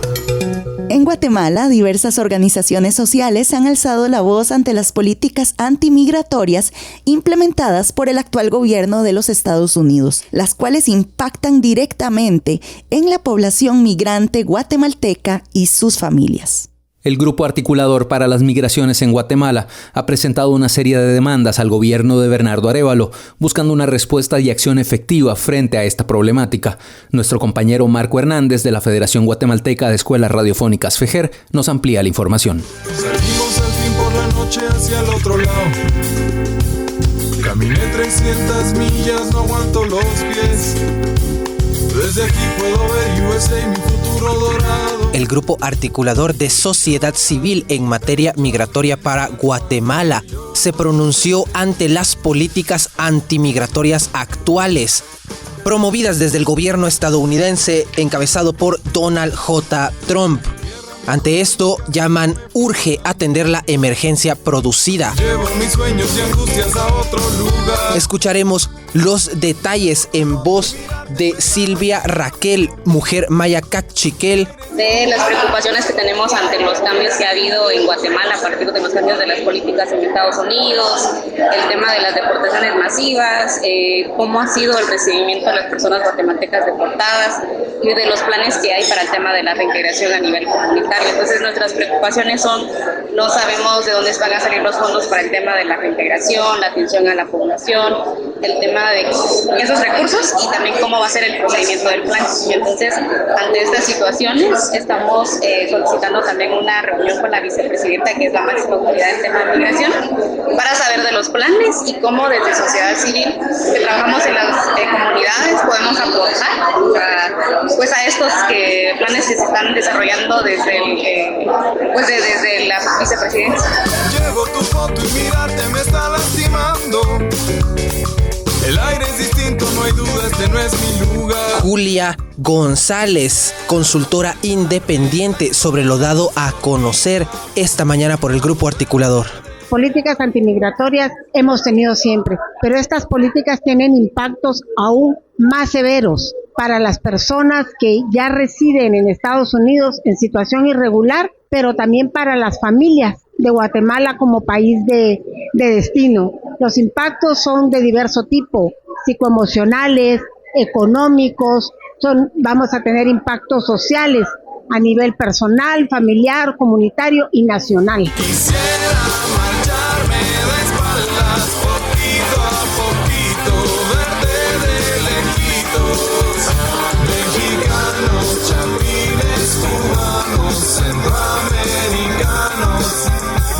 En Guatemala, diversas organizaciones sociales han alzado la voz ante las políticas antimigratorias implementadas por el actual gobierno de los Estados Unidos, las cuales impactan directamente en la población migrante guatemalteca y sus familias. El Grupo Articulador para las Migraciones en Guatemala ha presentado una serie de demandas al gobierno de Bernardo Arévalo, buscando una respuesta y acción efectiva frente a esta problemática. Nuestro compañero Marco Hernández de la Federación Guatemalteca de Escuelas Radiofónicas FEGER nos amplía la información. Salimos al fin por la noche hacia el otro lado. Caminé 300 millas, no aguanto los pies. Desde aquí puedo ver USA y mi futuro dorado. El Grupo Articulador de Sociedad Civil en materia migratoria para Guatemala se pronunció ante las políticas antimigratorias actuales, promovidas desde el gobierno estadounidense encabezado por Donald J. Trump. Ante esto, llaman urge atender la emergencia producida. Llevo mis sueños y angustias a otro lugar. Escucharemos los detalles en voz de Silvia Raquel, mujer maya cachiquel. De las preocupaciones que tenemos ante los cambios que ha habido en Guatemala a partir de los cambios de las políticas en Estados Unidos, el tema de las deportaciones masivas, cómo ha sido el recibimiento de las personas guatemaltecas deportadas y de los planes que hay para el tema de la reintegración a nivel comunitario. Entonces nuestras preocupaciones son, no sabemos de dónde van a salir los fondos para el tema de la reintegración, la atención a la población, el tema de esos recursos y también cómo va a ser el procedimiento del plan. Y entonces, ante estas situaciones, estamos solicitando también una reunión con la vicepresidenta, que es la máxima autoridad en tema de migración, para saber de los planes y cómo desde sociedad civil, que trabajamos en las comunidades, podemos aportar a estos planes que se están desarrollando desde la vicepresidencia. Llevo tu foto y mirarte me está lastimando. El aire es distinto, no hay duda, este no es mi lugar. Julia González, consultora independiente sobre lo dado a conocer esta mañana por el Grupo Articulador. Políticas antimigratorias hemos tenido siempre, pero estas políticas tienen impactos aún más severos para las personas que ya residen en Estados Unidos en situación irregular, pero también para las familias de Guatemala como país de destino. Los impactos son de diverso tipo, psicoemocionales, económicos, vamos a tener impactos sociales a nivel personal, familiar, comunitario y nacional. Quisiera marcharme de espaldas, poquito a poquito, verte de lejitos. Mexicanos, chapines, cubanos, centroamericanos,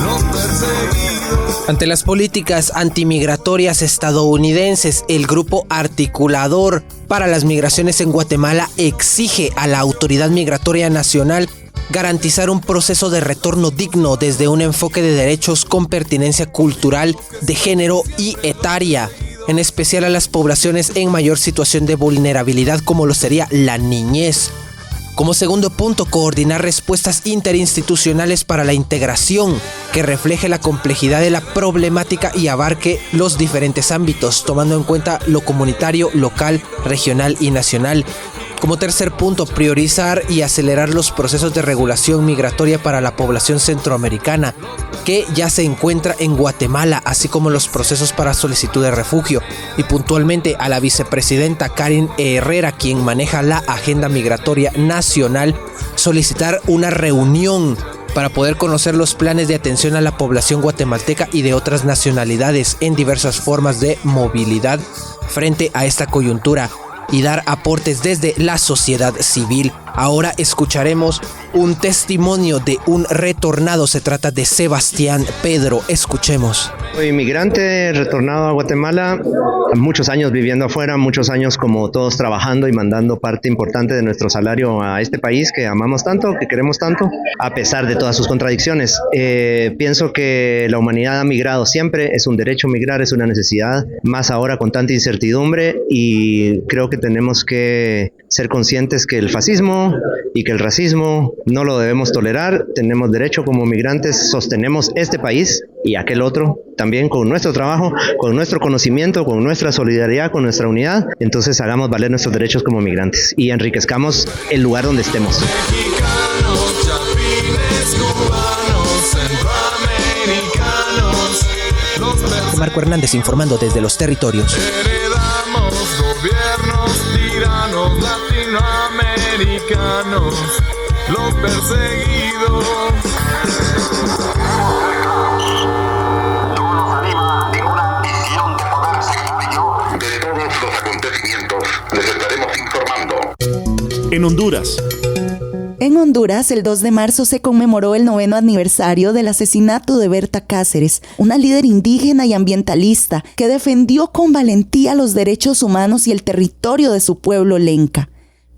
los perseguidos. Ante las políticas antimigratorias estadounidenses, el Grupo Articulador para las Migraciones en Guatemala exige a la Autoridad Migratoria Nacional garantizar un proceso de retorno digno desde un enfoque de derechos con pertinencia cultural, de género y etaria, en especial a las poblaciones en mayor situación de vulnerabilidad como lo sería la niñez. Como segundo punto, coordinar respuestas interinstitucionales para la integración que refleje la complejidad de la problemática y abarque los diferentes ámbitos, tomando en cuenta lo comunitario, local, regional y nacional. Como tercer punto, priorizar y acelerar los procesos de regulación migratoria para la población centroamericana que ya se encuentra en Guatemala, así como los procesos para solicitud de refugio. Y puntualmente a la vicepresidenta Karen Herrera, quien maneja la agenda migratoria nacional, solicitar una reunión para poder conocer los planes de atención a la población guatemalteca y de otras nacionalidades en diversas formas de movilidad frente a esta coyuntura, y dar aportes desde la sociedad civil. Ahora escucharemos un testimonio de un retornado. Se trata de Sebastián Pedro. Escuchemos. Soy inmigrante retornado a Guatemala, muchos años viviendo afuera, muchos años como todos trabajando y mandando parte importante de nuestro salario a este país que amamos tanto, que queremos tanto, a pesar de todas sus contradicciones. Pienso que la humanidad ha migrado siempre, es un derecho migrar, es una necesidad, más ahora con tanta incertidumbre, y creo que tenemos que ser conscientes que el fascismo y que el racismo no lo debemos tolerar. Tenemos derecho como migrantes, sostenemos este país y aquel otro también con nuestro trabajo, con nuestro conocimiento, con nuestra solidaridad, con nuestra unidad. Entonces hagamos valer nuestros derechos como migrantes y enriquezcamos el lugar donde estemos. Mexicanos, chapines, cubanos, centroamericanos, los Marco Hernández informando desde los territorios. heredamos gobiernos tiranos latinoamericanos, los perseguidos. En Honduras. En Honduras, el 2 de marzo se conmemoró el 9º aniversario del asesinato de Berta Cáceres, una líder indígena y ambientalista que defendió con valentía los derechos humanos y el territorio de su pueblo lenca.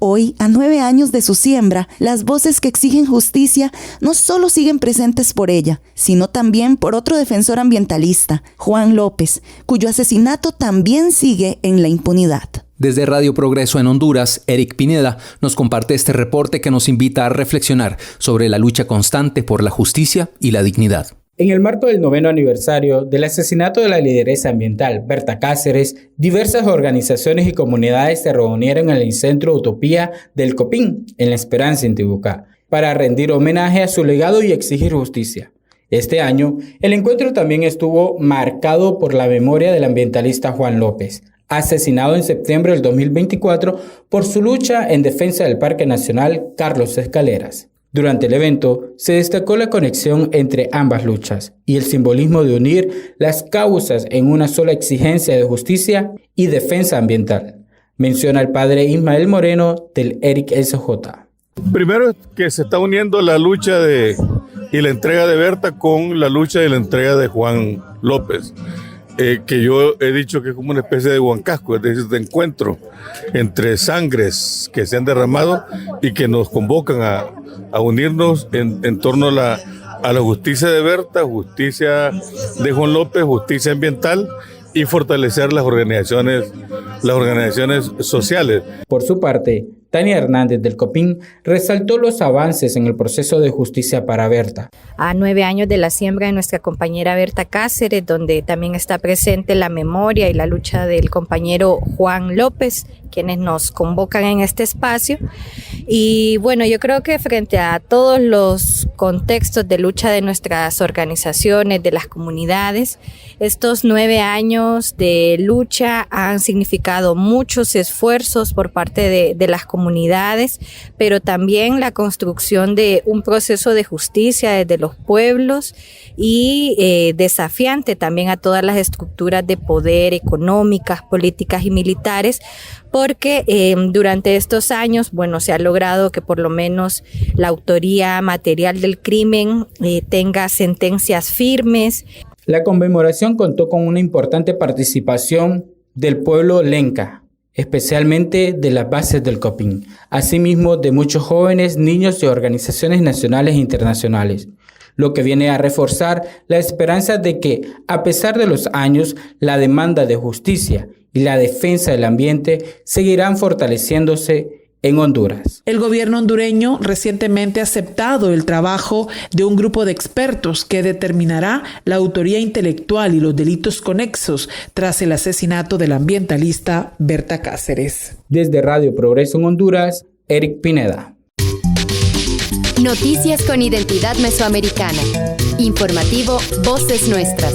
Hoy, a 9 años de su siembra, las voces que exigen justicia no solo siguen presentes por ella, sino también por otro defensor ambientalista, Juan López, cuyo asesinato también sigue en la impunidad. Desde Radio Progreso en Honduras, Eric Pineda nos comparte este reporte que nos invita a reflexionar sobre la lucha constante por la justicia y la dignidad. En el marco del 9º aniversario del asesinato de la lideresa ambiental Berta Cáceres, diversas organizaciones y comunidades se reunieron en el Centro Utopía del Copín, en La Esperanza, Intibucá, para rendir homenaje a su legado y exigir justicia. Este año, el encuentro también estuvo marcado por la memoria del ambientalista Juan López, asesinado en septiembre del 2024 por su lucha en defensa del Parque Nacional Carlos Escaleras. Durante el evento, se destacó la conexión entre ambas luchas y el simbolismo de unir las causas en una sola exigencia de justicia y defensa ambiental, menciona el padre Ismael Moreno del Eric SJ. Primero que se está uniendo la lucha y la entrega de Berta con la lucha y la entrega de Juan López. Que yo he dicho que es como una especie de huancasco, es decir, de encuentro entre sangres que se han derramado y que nos convocan a unirnos en torno a la justicia de Berta, justicia de Juan López, justicia ambiental y fortalecer las organizaciones sociales. Por su parte, Tania Hernández del Copín resaltó los avances en el proceso de justicia para Berta. A 9 años de la siembra de nuestra compañera Berta Cáceres, donde también está presente la memoria y la lucha del compañero Juan López, quienes nos convocan en este espacio. Y bueno, yo creo que frente a todos los contextos de lucha de nuestras organizaciones, de las comunidades, estos 9 años de lucha han significado muchos esfuerzos por parte de las comunidades, pero también la construcción de un proceso de justicia desde los pueblos y desafiante también a todas las estructuras de poder económicas, políticas y militares, porque durante estos años, bueno, se ha logrado que por lo menos la autoría material del crimen tenga sentencias firmes. La conmemoración contó con una importante participación del pueblo lenca, especialmente de las bases del Copín, asimismo de muchos jóvenes, niños y organizaciones nacionales e internacionales, lo que viene a reforzar la esperanza de que, a pesar de los años, la demanda de justicia y la defensa del ambiente seguirán fortaleciéndose en Honduras. El gobierno hondureño recientemente ha aceptado el trabajo de un grupo de expertos que determinará la autoría intelectual y los delitos conexos tras el asesinato del ambientalista Berta Cáceres. Desde Radio Progreso en Honduras, Eric Pineda. Noticias con identidad mesoamericana. Informativo Voces Nuestras.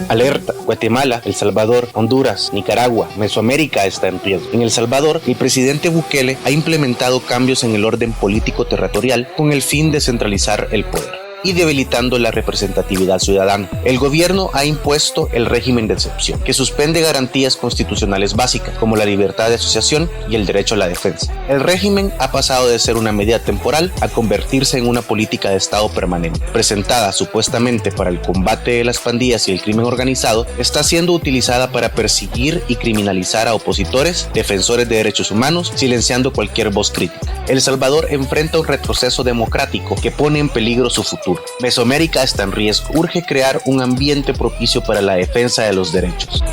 Alerta: Guatemala, El Salvador, Honduras, Nicaragua, Mesoamérica está en riesgo. En El Salvador, el presidente Bukele ha implementado cambios en el orden político territorial con el fin de centralizar el poder y debilitando la representatividad ciudadana. El gobierno ha impuesto el régimen de excepción, que suspende garantías constitucionales básicas, como la libertad de asociación y el derecho a la defensa. El régimen ha pasado de ser una medida temporal a convertirse en una política de Estado permanente. Presentada supuestamente para el combate de las pandillas y el crimen organizado, está siendo utilizada para perseguir y criminalizar a opositores, defensores de derechos humanos, silenciando cualquier voz crítica. El Salvador enfrenta un retroceso democrático que pone en peligro su futuro. Mesoamérica está en riesgo. Urge crear un ambiente propicio para la defensa de los derechos.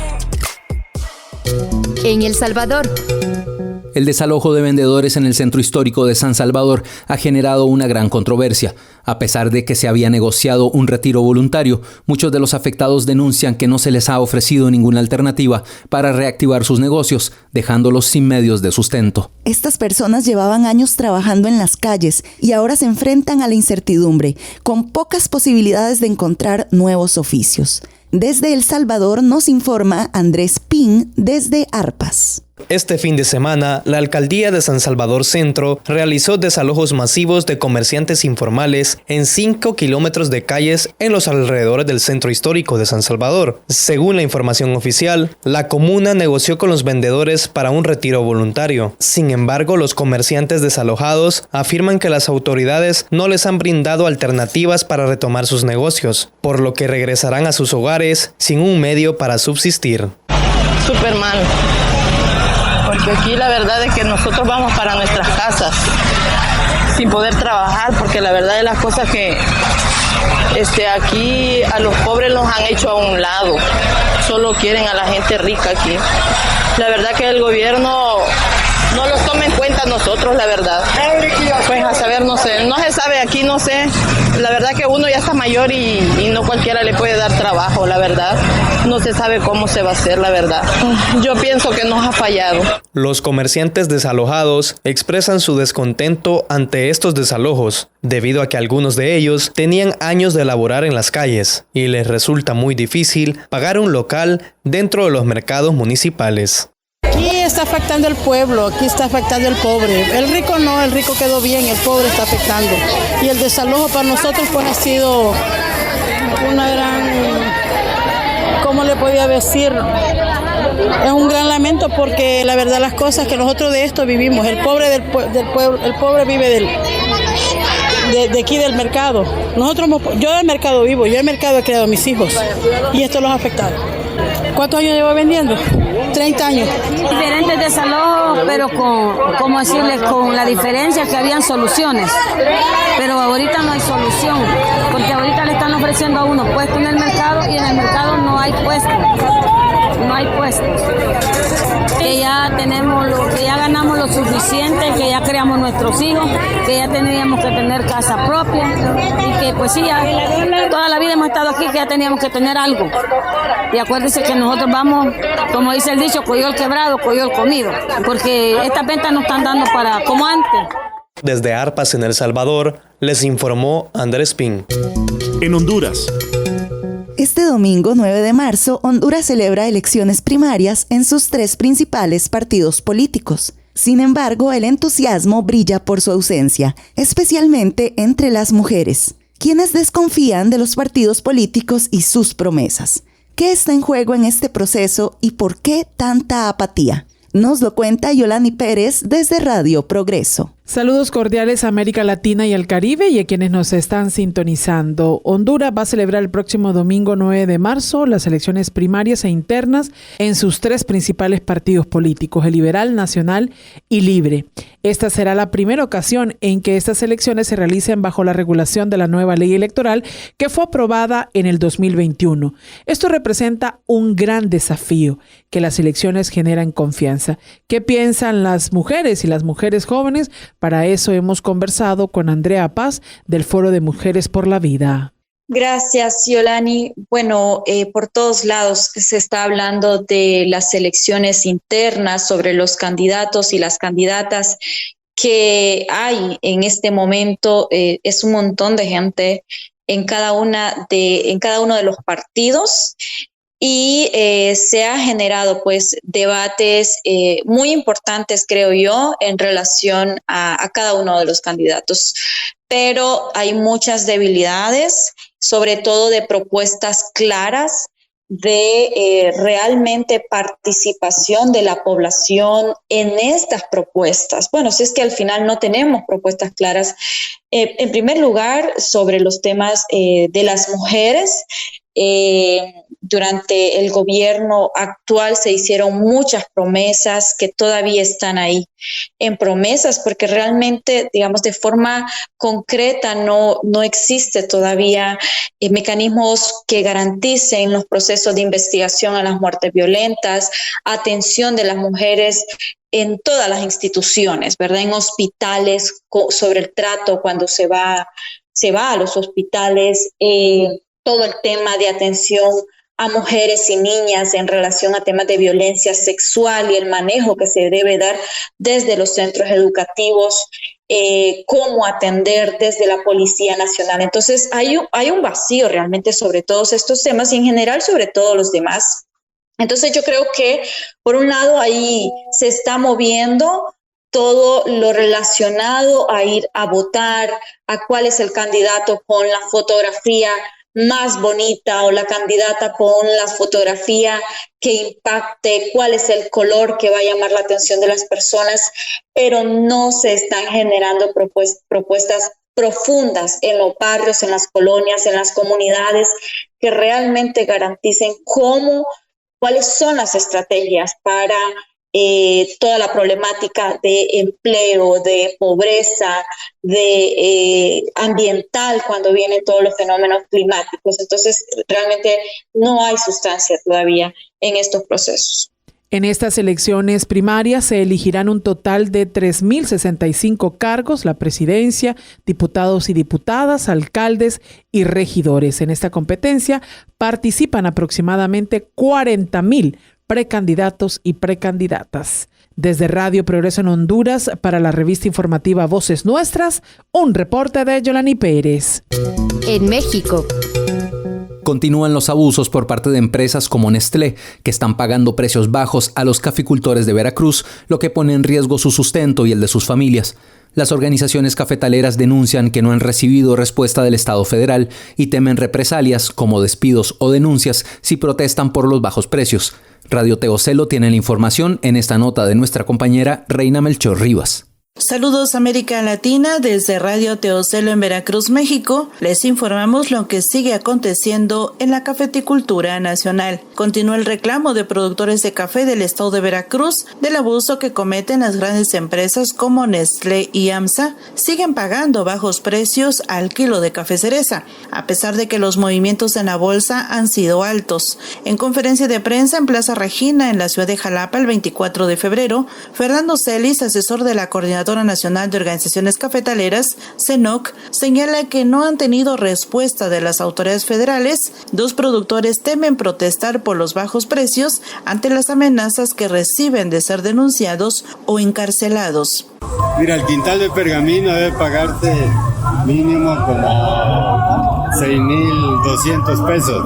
En El Salvador. El desalojo de vendedores en el centro histórico de San Salvador ha generado una gran controversia. A pesar de que se había negociado un retiro voluntario, muchos de los afectados denuncian que no se les ha ofrecido ninguna alternativa para reactivar sus negocios, dejándolos sin medios de sustento. Estas personas llevaban años trabajando en las calles y ahora se enfrentan a la incertidumbre, con pocas posibilidades de encontrar nuevos oficios. Desde El Salvador nos informa Andrés Pin desde Arpas. Este fin de semana, la alcaldía de San Salvador Centro realizó desalojos masivos de comerciantes informales en 5 kilómetros de calles en los alrededores del centro histórico de San Salvador. Según la información oficial, la comuna negoció con los vendedores para un retiro voluntario. Sin embargo, los comerciantes desalojados afirman que las autoridades no les han brindado alternativas para retomar sus negocios, por lo que regresarán a sus hogares sin un medio para subsistir. Súper mal. Porque aquí la verdad es que nosotros vamos para nuestras casas sin poder trabajar, porque la verdad de las cosas que aquí a los pobres los han hecho a un lado, solo quieren a la gente rica aquí. La verdad que el gobierno no los toma en cuenta nosotros, la verdad. Pues a saber, no sé, no se sabe aquí, no sé. La verdad que uno ya está mayor y no cualquiera le puede dar trabajo, la verdad. No se sabe cómo se va a hacer, la verdad. Yo pienso que nos ha fallado. Los comerciantes desalojados expresan su descontento ante estos desalojos, debido a que algunos de ellos tenían años de laborar en las calles y les resulta muy difícil pagar un local dentro de los mercados municipales. Aquí está afectando el pueblo, aquí está afectando el pobre. El rico no, el rico quedó bien, el pobre está afectando. Y el desalojo para nosotros pues ha sido una gran, ¿cómo le podía decir? Es un gran lamento porque la verdad las cosas que nosotros de esto vivimos. El pobre del pueblo, el pobre vive de aquí del mercado. Yo del mercado vivo, yo del mercado he criado a mis hijos y esto los ha afectado. ¿Cuántos años llevo vendiendo? 30 años. Diferentes desalojos, pero con la diferencia que habían soluciones. Pero ahorita no hay solución, porque ahorita le están ofreciendo a uno puesto en el mercado y en el mercado no hay puestos. No hay puestos. Que ya ganamos lo suficiente, que ya creamos nuestros hijos, que ya teníamos que tener casa propia y que pues sí, ya toda la vida hemos estado aquí, que ya teníamos que tener algo. Y acuérdense que nosotros vamos, como dice el dicho, coyol quebrado, coyol comido, porque estas ventas no están dando para como antes. Desde Arpas en El Salvador, les informó Andrés Pin. En Honduras. Este domingo 9 de marzo, Honduras celebra elecciones primarias en sus 3 principales partidos políticos. Sin embargo, el entusiasmo brilla por su ausencia, especialmente entre las mujeres, quienes desconfían de los partidos políticos y sus promesas. ¿Qué está en juego en este proceso y por qué tanta apatía? Nos lo cuenta Yolani Pérez desde Radio Progreso. Saludos cordiales a América Latina y al Caribe y a quienes nos están sintonizando. Honduras va a celebrar el próximo domingo 9 de marzo las elecciones primarias e internas en sus 3 principales partidos políticos, el Liberal, Nacional y Libre. Esta será la primera ocasión en que estas elecciones se realicen bajo la regulación de la nueva ley electoral que fue aprobada en el 2021. Esto representa un gran desafío, que las elecciones generan confianza. ¿Qué piensan las mujeres y las mujeres jóvenes? Para eso hemos conversado con Andrea Paz del Foro de Mujeres por la Vida. Gracias, Yolani. Bueno, por todos lados se está hablando de las elecciones internas, sobre los candidatos y las candidatas que hay en este momento. Es un montón de gente en cada uno de los partidos. Y se ha generado pues debates muy importantes, creo yo, en relación a cada uno de los candidatos. Pero hay muchas debilidades, sobre todo de propuestas claras, de realmente participación de la población en estas propuestas. Bueno, si es que al final no tenemos propuestas claras, en primer lugar, sobre los temas de las mujeres. Durante el gobierno actual se hicieron muchas promesas que todavía están ahí en promesas, porque realmente, digamos, de forma concreta no existe todavía mecanismos que garanticen los procesos de investigación a las muertes violentas, atención de las mujeres en todas las instituciones, ¿verdad? En hospitales, sobre el trato cuando se va a los hospitales, todo el tema de atención a mujeres y niñas en relación a temas de violencia sexual y el manejo que se debe dar desde los centros educativos, cómo atender desde la Policía Nacional. Entonces hay un vacío realmente sobre todos estos temas y en general sobre todos los demás. Entonces yo creo que por un lado ahí se está moviendo todo lo relacionado a ir a votar, a cuál es el candidato con la fotografía más bonita o la candidata con la fotografía que impacte, cuál es el color que va a llamar la atención de las personas, pero no se están generando propuestas profundas en los barrios, en las colonias, en las comunidades, que realmente garanticen cuáles son las estrategias para toda la problemática de empleo, de pobreza, de ambiental cuando vienen todos los fenómenos climáticos. Entonces, realmente no hay sustancia todavía en estos procesos. En estas elecciones primarias se elegirán un total de 3.065 cargos, la presidencia, diputados y diputadas, alcaldes y regidores. En esta competencia participan aproximadamente 40.000 precandidatos y precandidatas. Desde Radio Progreso en Honduras, para la revista informativa Voces Nuestras, un reporte de Yolani Pérez. En México. Continúan los abusos por parte de empresas como Nestlé, que están pagando precios bajos a los caficultores de Veracruz, lo que pone en riesgo su sustento y el de sus familias. Las organizaciones cafetaleras denuncian que no han recibido respuesta del Estado federal y temen represalias como despidos o denuncias si protestan por los bajos precios. Radio Teocelo tiene la información en esta nota de nuestra compañera Reina Melchor Rivas. Saludos América Latina, desde Radio Teocelo en Veracruz, México. Les informamos lo que sigue aconteciendo en la cafeticultura nacional. Continúa el reclamo de productores de café del estado de Veracruz del abuso que cometen las grandes empresas como Nestlé y AMSA. Siguen pagando bajos precios al kilo de café cereza, a pesar de que los movimientos en la bolsa han sido altos. En conferencia de prensa en Plaza Regina, en la ciudad de Jalapa, el 24 de febrero, Fernando Celis, asesor de la Coordinadora Nacional de Organizaciones Cafetaleras, CENOC, señala que no han tenido respuesta de las autoridades federales. Dos productores temen protestar por los bajos precios ante las amenazas que reciben de ser denunciados o encarcelados. Mira, el quintal de pergamino debe pagarse mínimo como 6,200 pesos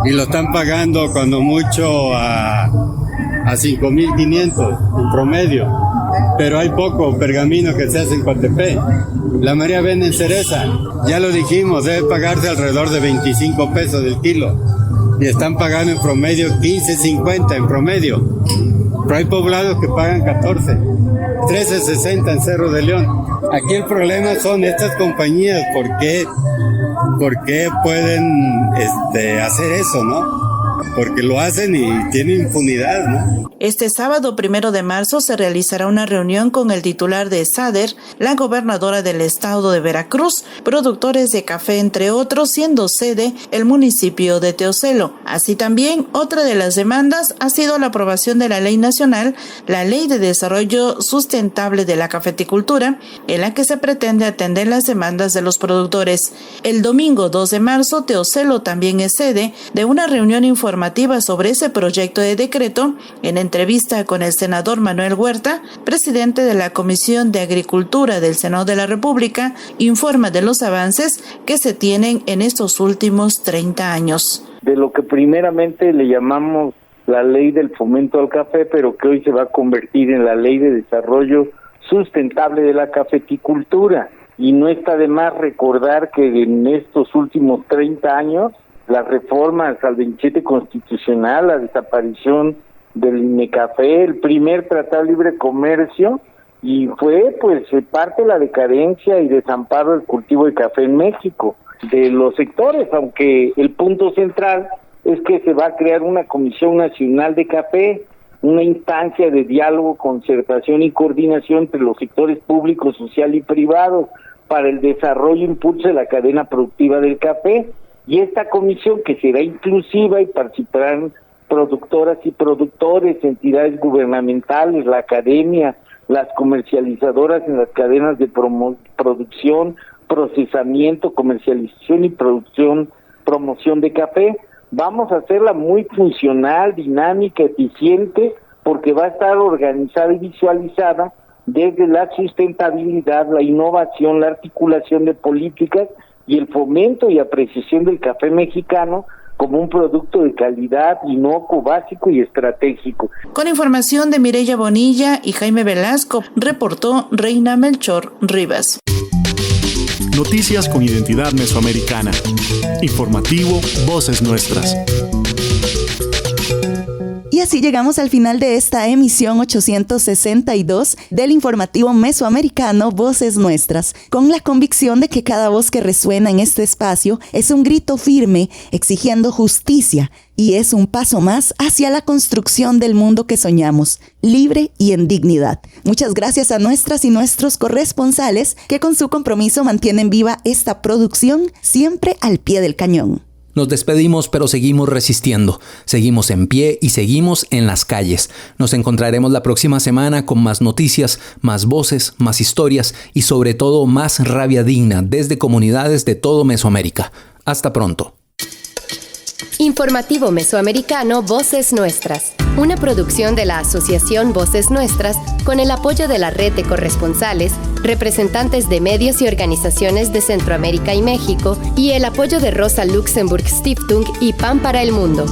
y lo están pagando cuando mucho a 5,500 en promedio. Pero hay poco pergamino que se hace en Coatepec. La mayoría vende en cereza. Ya lo dijimos, debe pagarse alrededor de 25 pesos del kilo. Y están pagando en promedio 15.50 en promedio. Pero hay poblados que pagan 14. 13.60 en Cerro de León. Aquí el problema son estas compañías. ¿Por qué pueden hacer eso, no? Porque lo hacen y tienen impunidad, ¿no? Este sábado 1 de marzo se realizará una reunión con el titular de SADER, la gobernadora del estado de Veracruz, productores de café, entre otros, siendo sede el municipio de Teocelo. Así también, otra de las demandas ha sido la aprobación de la Ley Nacional, la Ley de Desarrollo Sustentable de la Cafeticultura, en la que se pretende atender las demandas de los productores. El domingo 2 de marzo, Teocelo también es sede de una reunión informativa sobre ese proyecto de decreto. En entrevista con el senador Manuel Huerta, presidente de la Comisión de Agricultura del Senado de la República, informa de los avances que se tienen en estos últimos 30 años. De lo que primeramente le llamamos la Ley del Fomento al Café, pero que hoy se va a convertir en la Ley de Desarrollo Sustentable de la Cafeticultura. Y no está de más recordar que en estos últimos 30 años, las reformas al 27 constitucional, la desaparición del INECAFE, el primer tratado de libre comercio, y fue parte de la decadencia y desamparo del cultivo de café en México, de los sectores, aunque el punto central es que se va a crear una Comisión Nacional de Café, una instancia de diálogo, concertación y coordinación entre los sectores públicos, social y privados para el desarrollo e impulso de la cadena productiva del café. Y esta comisión, que será inclusiva y participarán productoras y productores, entidades gubernamentales, la academia, las comercializadoras en las cadenas de producción, procesamiento, comercialización y promoción de café. Vamos a hacerla muy funcional, dinámica, eficiente, porque va a estar organizada y visualizada desde la sustentabilidad, la innovación, la articulación de políticas y el fomento y apreciación del café mexicano como un producto de calidad, inocuo, básico y estratégico. Con información de Mireya Bonilla y Jaime Velasco, reportó Reina Melchor Rivas. Noticias con identidad mesoamericana. Informativo Voces Nuestras. Y así llegamos al final de esta emisión 862 del informativo mesoamericano Voces Nuestras, con la convicción de que cada voz que resuena en este espacio es un grito firme exigiendo justicia y es un paso más hacia la construcción del mundo que soñamos, libre y en dignidad. Muchas gracias a nuestras y nuestros corresponsales que con su compromiso mantienen viva esta producción siempre al pie del cañón. Nos despedimos, pero seguimos resistiendo. Seguimos en pie y seguimos en las calles. Nos encontraremos la próxima semana con más noticias, más voces, más historias y sobre todo más rabia digna desde comunidades de todo Mesoamérica. Hasta pronto. Informativo Mesoamericano Voces Nuestras. Una producción de la Asociación Voces Nuestras con el apoyo de la Red de Corresponsales, representantes de medios y organizaciones de Centroamérica y México y el apoyo de Rosa Luxemburg Stiftung y Pan para el Mundo.